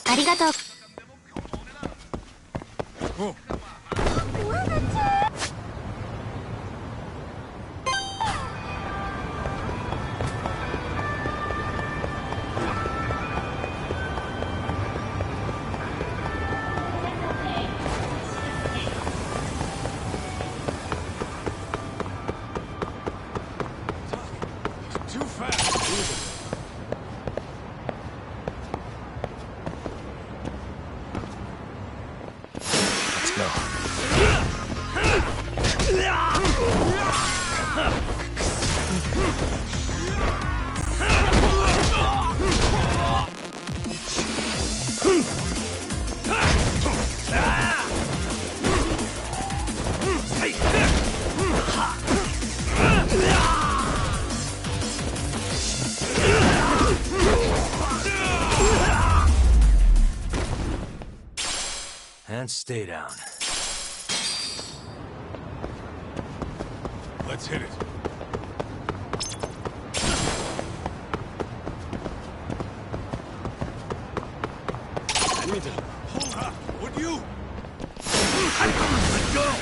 ありがとう。And stay down. Let's hit it. Hold up, would you? Let go!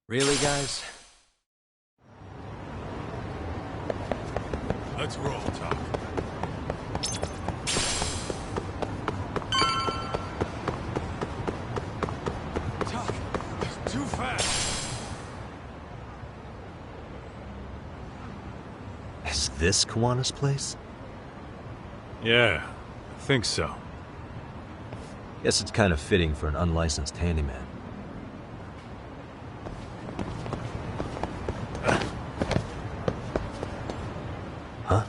Really, guys? Let's roll, Talk. Talk, too fast. Is this Kuwana's place? Yeah, I think so. Guess it's kind of fitting for an unlicensed handyman. Huh?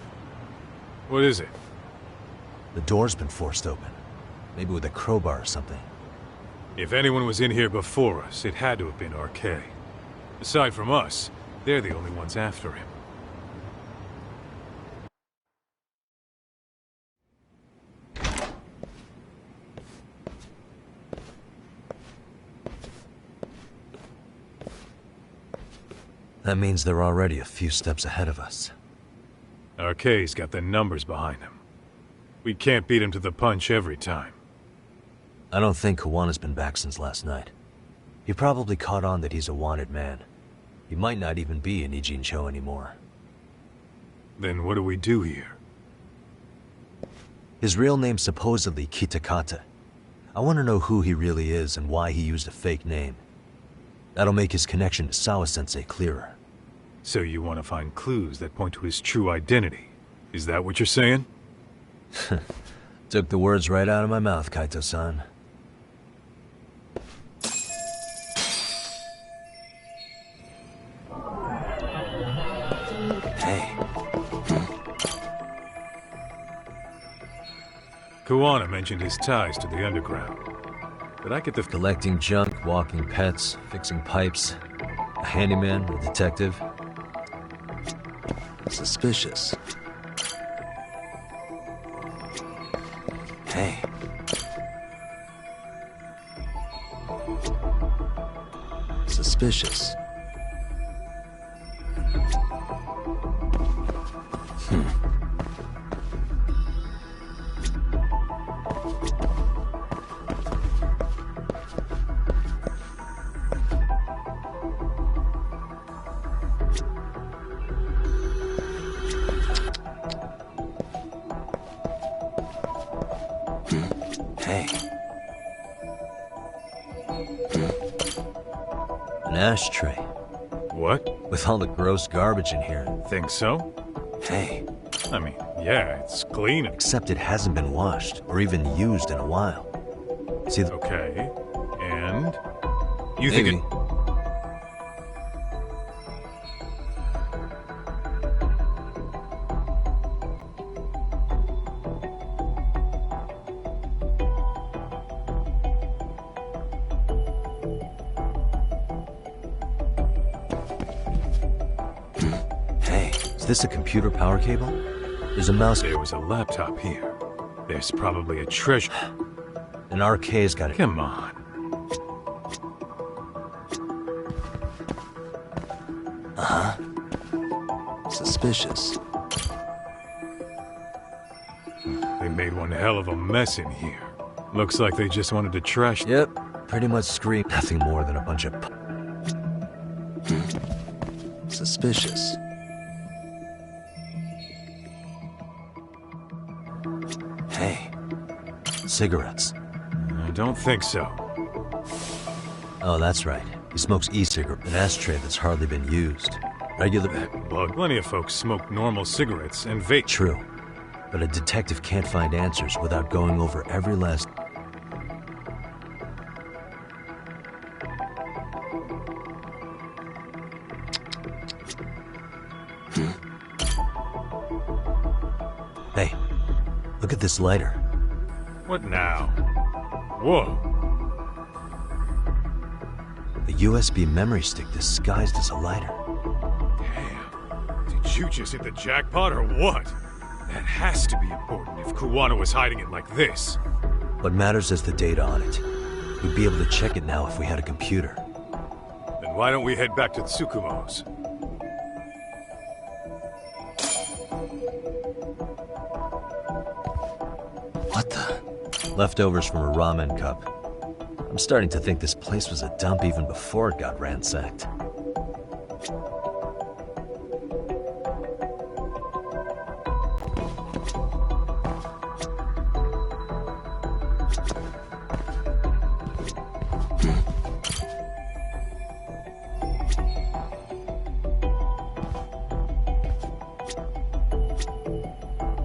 What is it? The door's been forced open. Maybe with a crowbar or something. If anyone was in here before us, it had to have been RK. Aside from us, they're the only ones after him. That means they're already a few steps ahead of us. RK's got the numbers behind him. We can't beat him to the punch every time. I don't think Kawana's been back since last night. He probably caught on that he's a wanted man. He might not even be in Ijincho anymore. Then what do we do here? His real name's supposedly Kitakata. I want to know who he really is and why he used a fake name. That'll make his connection to Sawa-sensei clearer. So you want to find clues that point to his true identity? Is that what you're saying? Took the words right out of my mouth, Kaito-san. Hey. Kuwana mentioned his ties to the underground. But I get the... Collecting junk, walking pets, fixing pipes. A handyman, a detective. Suspicious. Hey. Suspicious. Hey. An ashtray. What? With all the gross garbage in here. Think so? Hey. I mean, yeah, it's clean. Except it hasn't been washed, or even used in a while. See the... Okay. And? You Maybe. think it... Is this a computer power cable? There's a mouse... There was a laptop here. There's probably a treasure. An RK's got it. Come on. Uh-huh. Suspicious. They made one hell of a mess in here. Looks like they just wanted to trash... Yep, pretty much scream. Nothing more than a bunch of... Suspicious. Hey. Cigarettes. I don't think so. Oh, that's right. He smokes e-cigarette, an ashtray that's hardly been used. Regular... Well, plenty of folks smoke normal cigarettes and vape. True. But a detective can't find answers without going over every last... Hey, look at this lighter. What now? Whoa. A USB memory stick disguised as a lighter. Damn. Did you just hit the jackpot or what? That has to be important if Kuwana was hiding it like this. What matters is the data on it. We'd be able to check it now if we had a computer. Then why don't we head back to the Tsukumo's? What the? Leftovers from a ramen cup. I'm starting to think this place was a dump even before it got ransacked.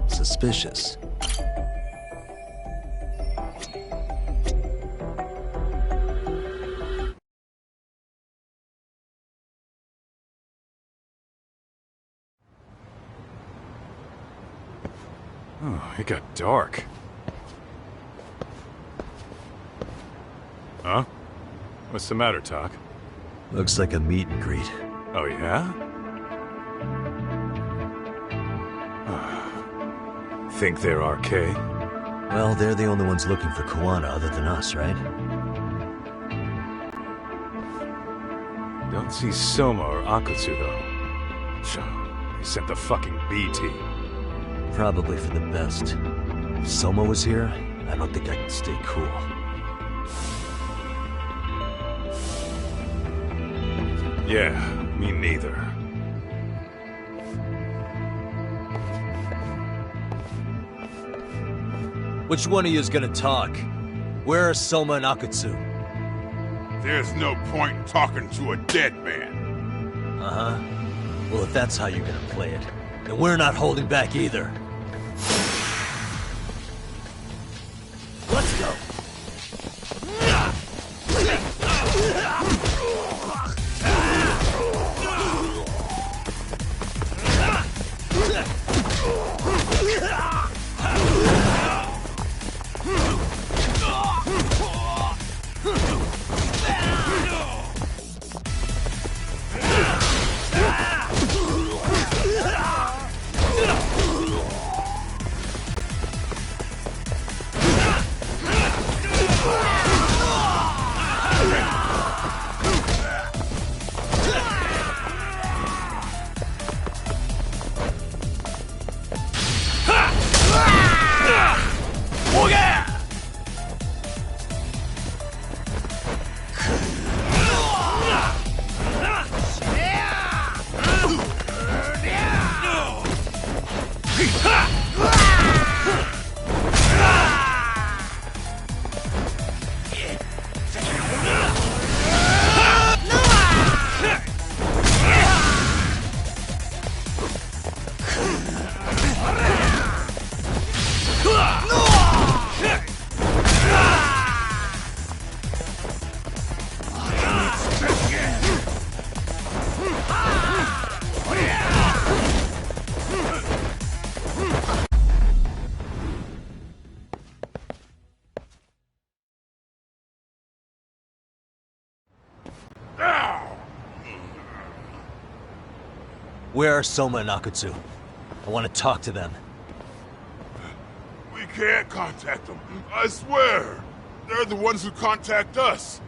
Suspicious. Oh, it got dark. Huh? What's the matter, Talk? Looks like a meet and greet. Oh, yeah? Think they're RK? Well, they're the only ones looking for Kuwana other than us, right? Don't see Soma or Akutsu, though. They sent the fucking B team. Probably for the best. If Soma was here, I don't think I could stay cool. Yeah, me neither. Which one of you is gonna talk? Where are Soma and Akutsu? There's no point in talking to a dead man. Uh-huh. Well, if that's how you're gonna play it, then we're not holding back either. Let's go. Where are Soma and Akutsu? I want to talk to them. We can't contact them, I swear. They're the ones who contact us.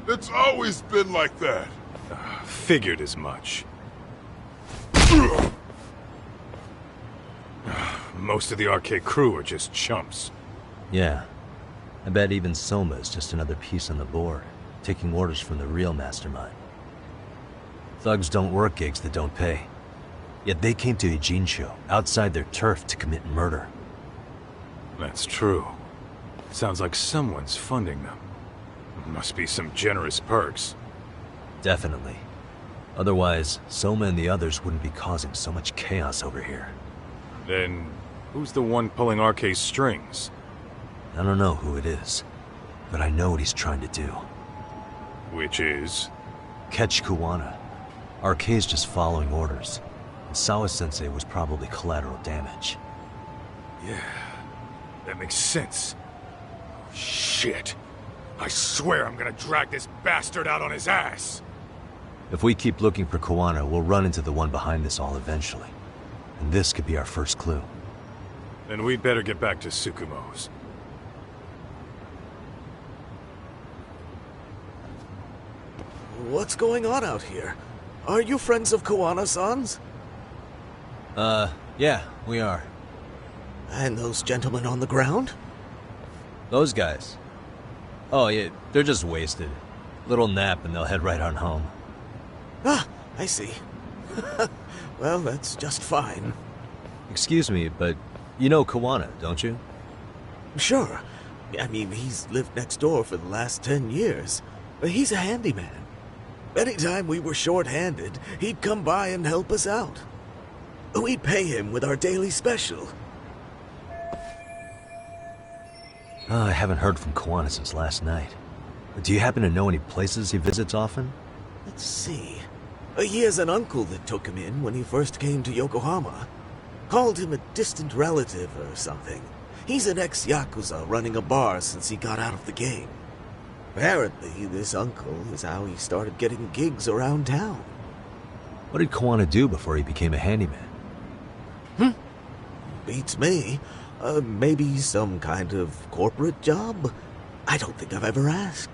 It's always been like that. Figured as much. Most of the RK crew are just chumps. Yeah. I bet even Soma is just another piece on the board, taking orders from the real mastermind. Thugs don't work gigs that don't pay. Yet they came to Ijincho, outside their turf, to commit murder. That's true. Sounds like someone's funding them. Must be some generous perks. Definitely. Otherwise, Soma and the others wouldn't be causing so much chaos over here. Then, who's the one pulling RK's strings? I don't know who it is, but I know what he's trying to do. Which is? Catch Kuwana. RK's just following orders. And Sawa-sensei was probably collateral damage. Yeah, that makes sense. Shit. I swear I'm gonna drag this bastard out on his ass. If we keep looking for Kuwana, we'll run into the one behind this all eventually. And this could be our first clue. Then we'd better get back to Tsukumo's. What's going on out here? Are you friends of Kuwana-san's? Yeah, we are. And those gentlemen on the ground? Those guys? Oh, yeah, they're just wasted. Little nap and they'll head right on home. Ah, I see. Well, that's just fine. Excuse me, but you know Kuwana, don't you? Sure. I mean, he's lived next door for the last 10 years. He's a handyman. Anytime we were short-handed, he'd come by and help us out. We'd pay him with our daily special. I haven't heard from Kuwana since last night. Do you happen to know any places he visits often? Let's see. He has an uncle that took him in when he first came to Yokohama. Called him a distant relative or something. He's an ex-Yakuza running a bar since he got out of the game. Apparently, this uncle is how he started getting gigs around town. What did Kawana do before he became a handyman? Beats me. Maybe some kind of corporate job? I don't think I've ever asked.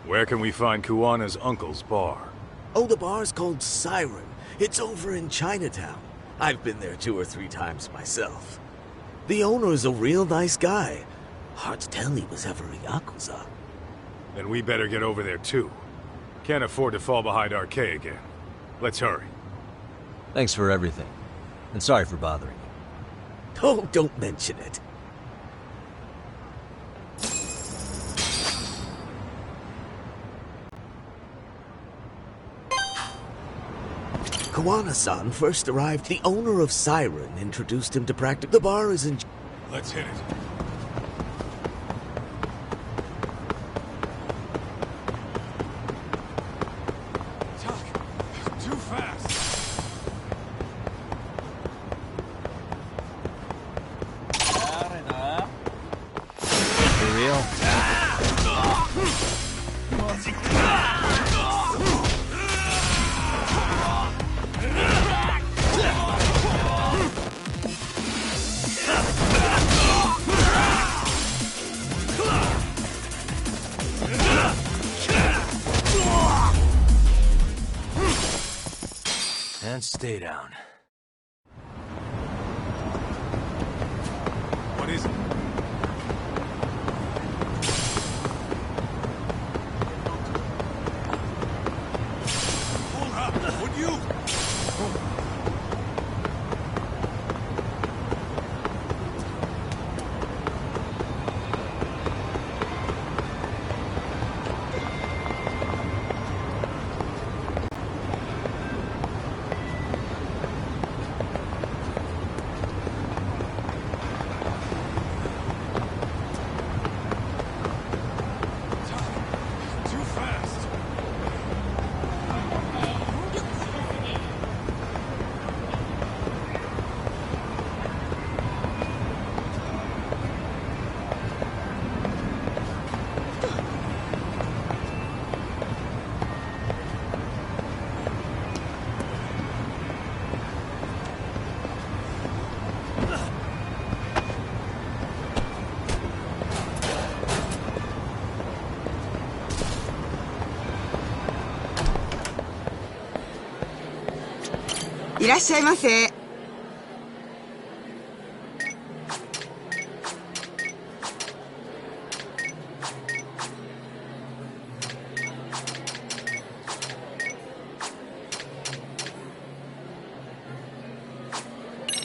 Where can we find Kuwana's uncle's bar? Oh, the bar's called Siren. It's over in Chinatown. I've been there 2 or 3 times myself. The owner's a real nice guy. Hard to tell he was ever a Yakuza. Then we better get over there too. Can't afford to fall behind RK again. Let's hurry. Thanks for everything. And sorry for bothering you. Oh, don't mention it. Kawana-san first arrived. The owner of Siren introduced him to practice. The bar is in... Let's hit it. Too fast. For real? And stay down. What is it? Hold up, would you?いらっしゃいませ。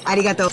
ありがとう。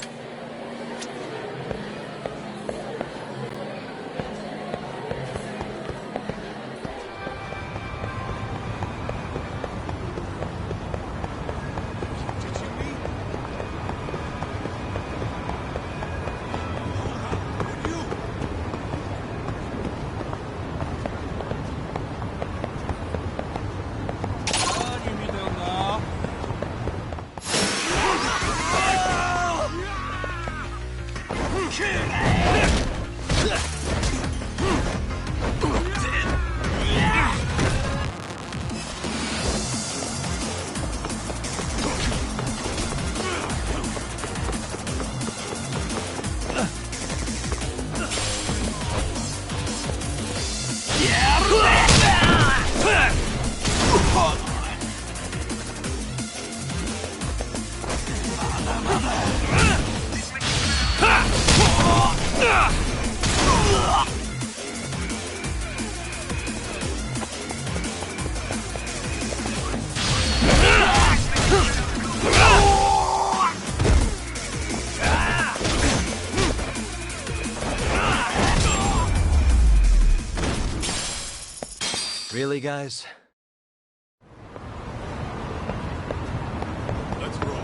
Really, guys? Let's roll.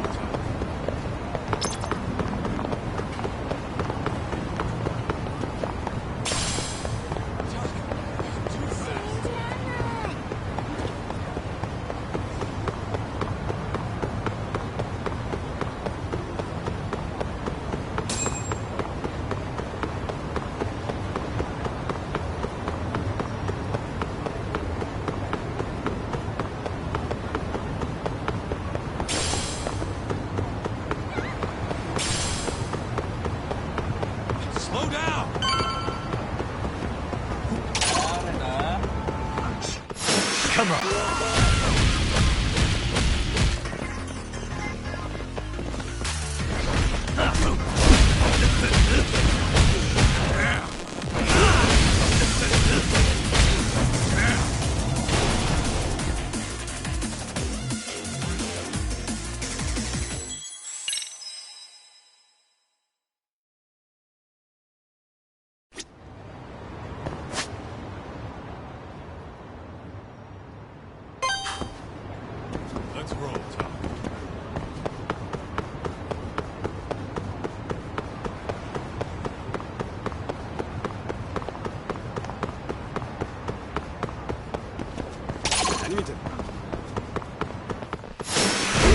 Come on. Let's roll, Tom.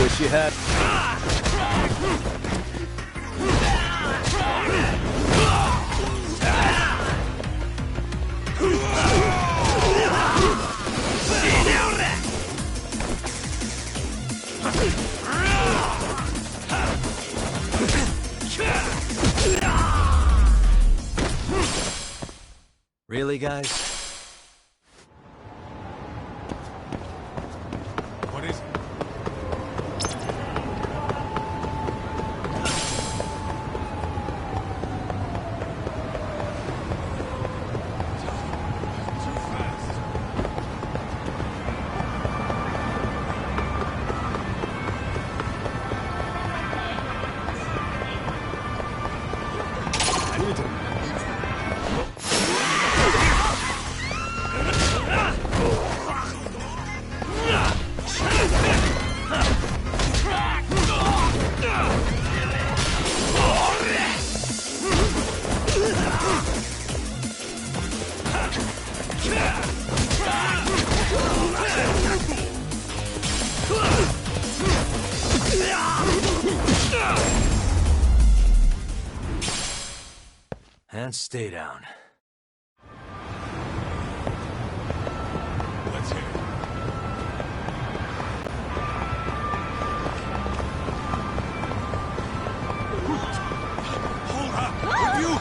Wish you had. Really, guys? What is it? And stay down. Let's hit it. Hold up! Would you?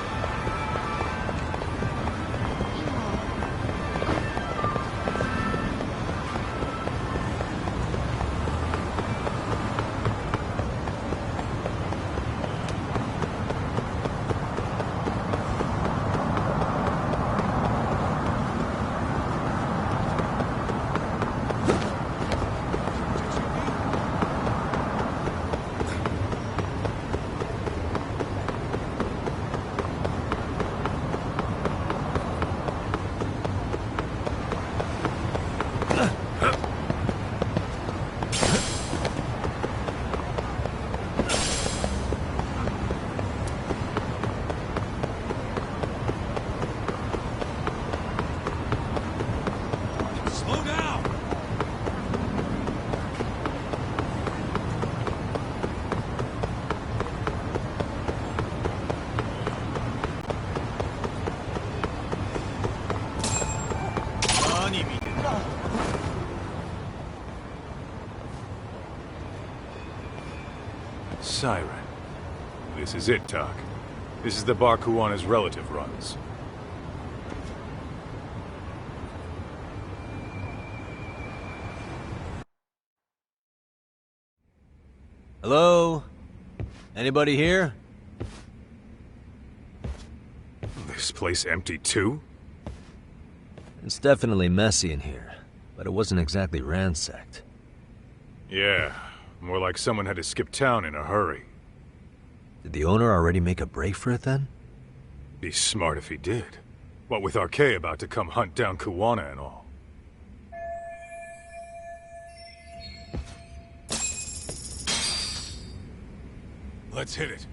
Slow down! Siren. This is it, Doc. This is the bar Kuwana's relative runs. Hello? Anybody here? This place empty too? It's definitely messy in here, but it wasn't exactly ransacked. Yeah, more like someone had to skip town in a hurry. Did the owner already make a break for it then? Be smart if he did. What with Arcade about to come hunt down Kuwana and all. Let's hit it.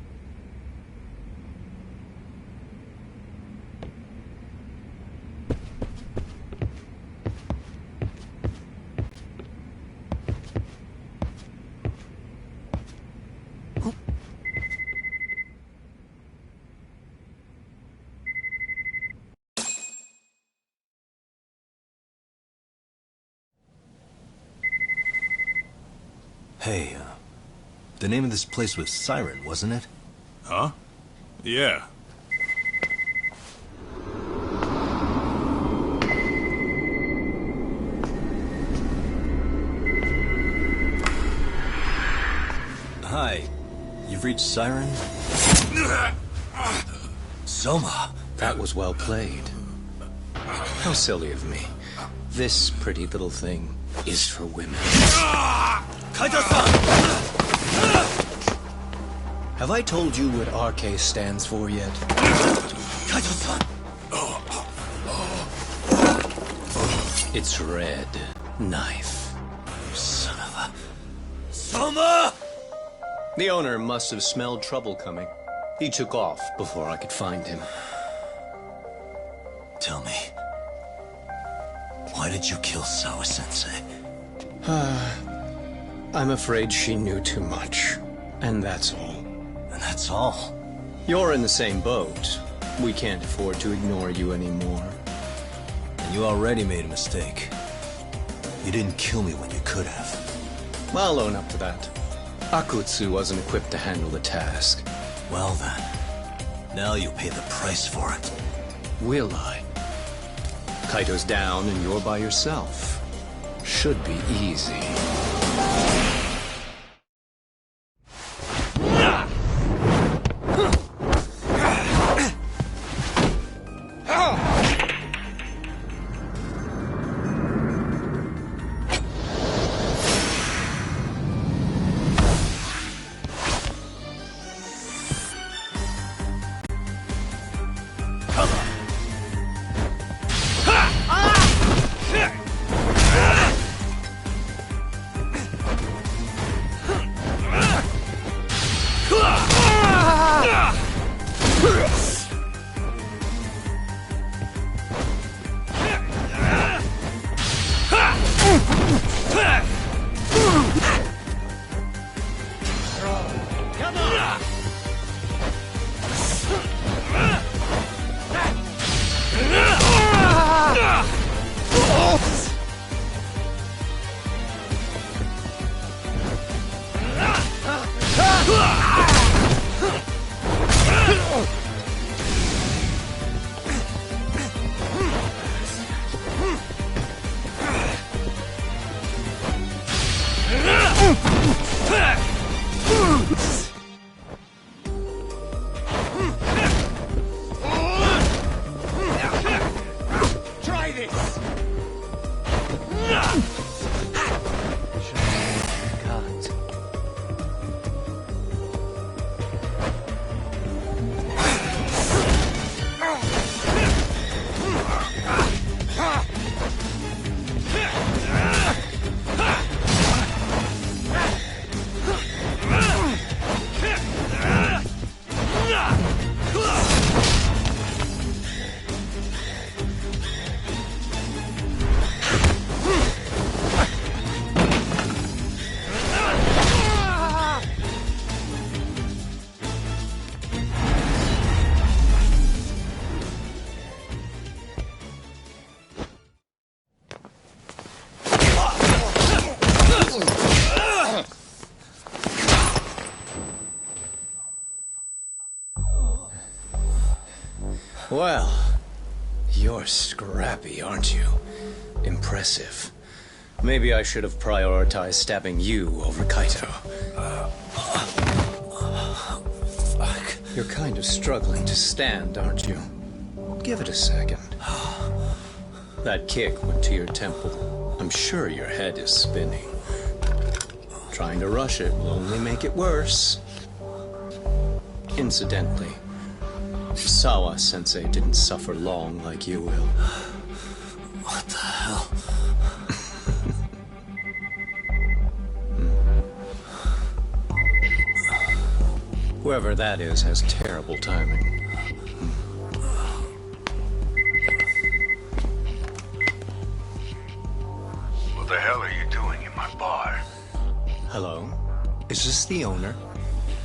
Hey, the name of this place was Siren, wasn't it? Huh? Yeah. You've reached Siren? Soma! That was well played. How silly of me. This pretty little thing is for women. Kaito-san! Have I told you what RK stands for yet? Kaito-san! It's red. Knife. Son of a... Soma! The owner must have smelled trouble coming. He took off before I could find him. Tell me, why did you kill Sawa-sensei? I'm afraid she knew too much. And that's all. And that's all? You're in the same boat. We can't afford to ignore you anymore. And you already made a mistake. You didn't kill me when you could have. I'll own up to that. Akutsu wasn't equipped to handle the task. Well then, now you'll pay the price for it. Will I? Kaito's down and you're by yourself. Should be easy. Well, you're scrappy, aren't you? Impressive. Maybe I should have prioritized stabbing you over Kaito. You're kind of struggling to stand, aren't you? Give it a second. That kick went to your temple. I'm sure your head is spinning. Trying to rush it will only make it worse. Incidentally, Sawa-sensei didn't suffer long like you will. What the hell? Whoever that is has terrible timing. What the hell are you doing in my bar? Hello? Is this the owner?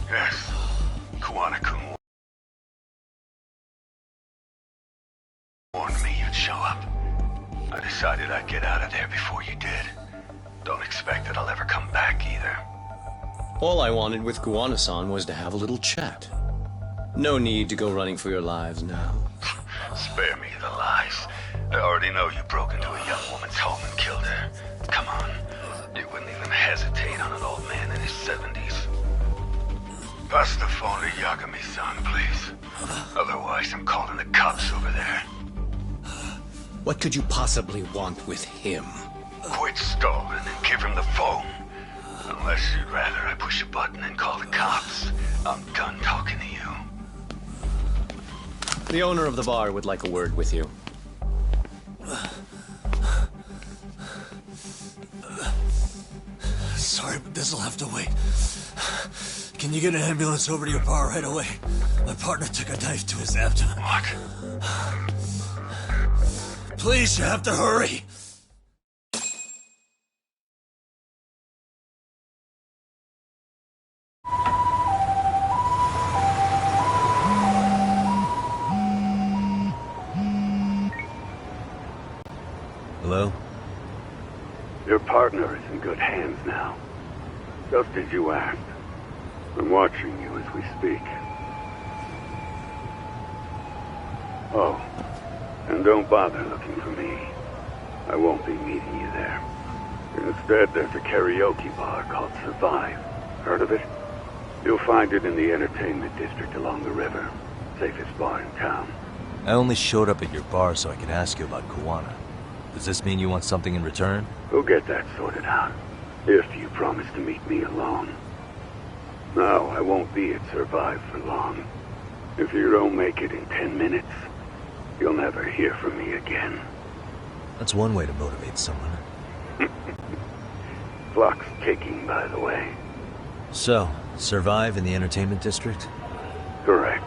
Yes. Kuwana-kun warned me you'd show up. I decided I'd get out of there before you did. Don't expect that I'll ever come back either. All I wanted with Kuwana-san was to have a little chat. No need to go running for your lives now. Spare me the lies. I already know you broke into a young woman's home and killed her. Come on. You wouldn't even hesitate on an old man in his 70s. Pass the phone to Yagami-san, please. Otherwise, I'm calling the cops over there. What could you possibly want with him? Quit stalling and give him the phone. Unless you'd rather I push a button and call the cops. I'm done talking to you. The owner of the bar would like a word with you. Sorry, but this'll have to wait. Can you get an ambulance over to your bar right away? My partner took a knife to his abdomen. What? Please, you have to hurry. Hello? Your partner is in good hands now. Just as you asked. I'm watching you as we speak. Oh, and don't bother looking for me. I won't be meeting you there. Instead, there's a karaoke bar called Survive. Heard of it? You'll find it in the entertainment district along the river. Safest bar in town. I only showed up at your bar so I could ask you about Kuwana. Does this mean you want something in return? We'll get that sorted out. If you promise to meet me alone. No, I won't be at Survive for long. If you don't make it in 10 minutes, you'll never hear from me again. That's one way to motivate someone. Clock's ticking, by the way. So, Survive in the entertainment district? Correct.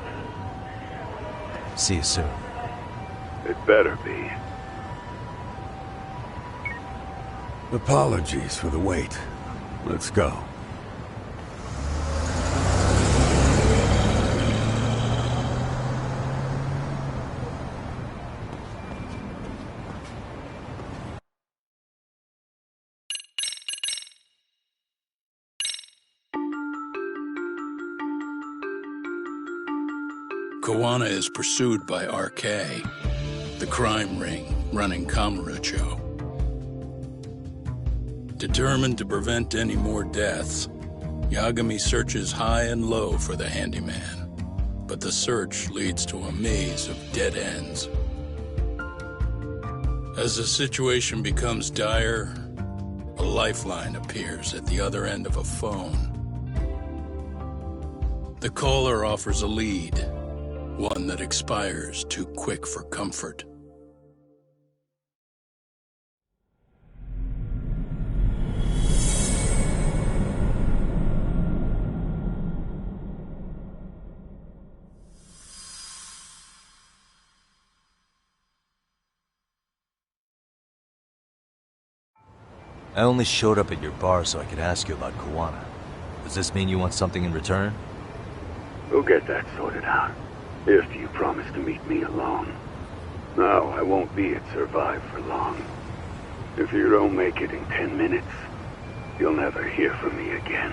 See you soon. It better be. Apologies for the wait. Let's go. Kuwana is pursued by RK, the crime ring running Kamurocho. Determined to prevent any more deaths, Yagami searches high and low for the handyman, but the search leads to a maze of dead ends. As the situation becomes dire, a lifeline appears at the other end of a phone. The caller offers a lead, one that expires too quick for comfort. I only showed up at your bar so I could ask you about Kuwana. Does this mean you want something in return? We'll get that sorted out. If you promise to meet me alone. No, I won't be at Survive for long. If you don't make it in 10 minutes, you'll never hear from me again.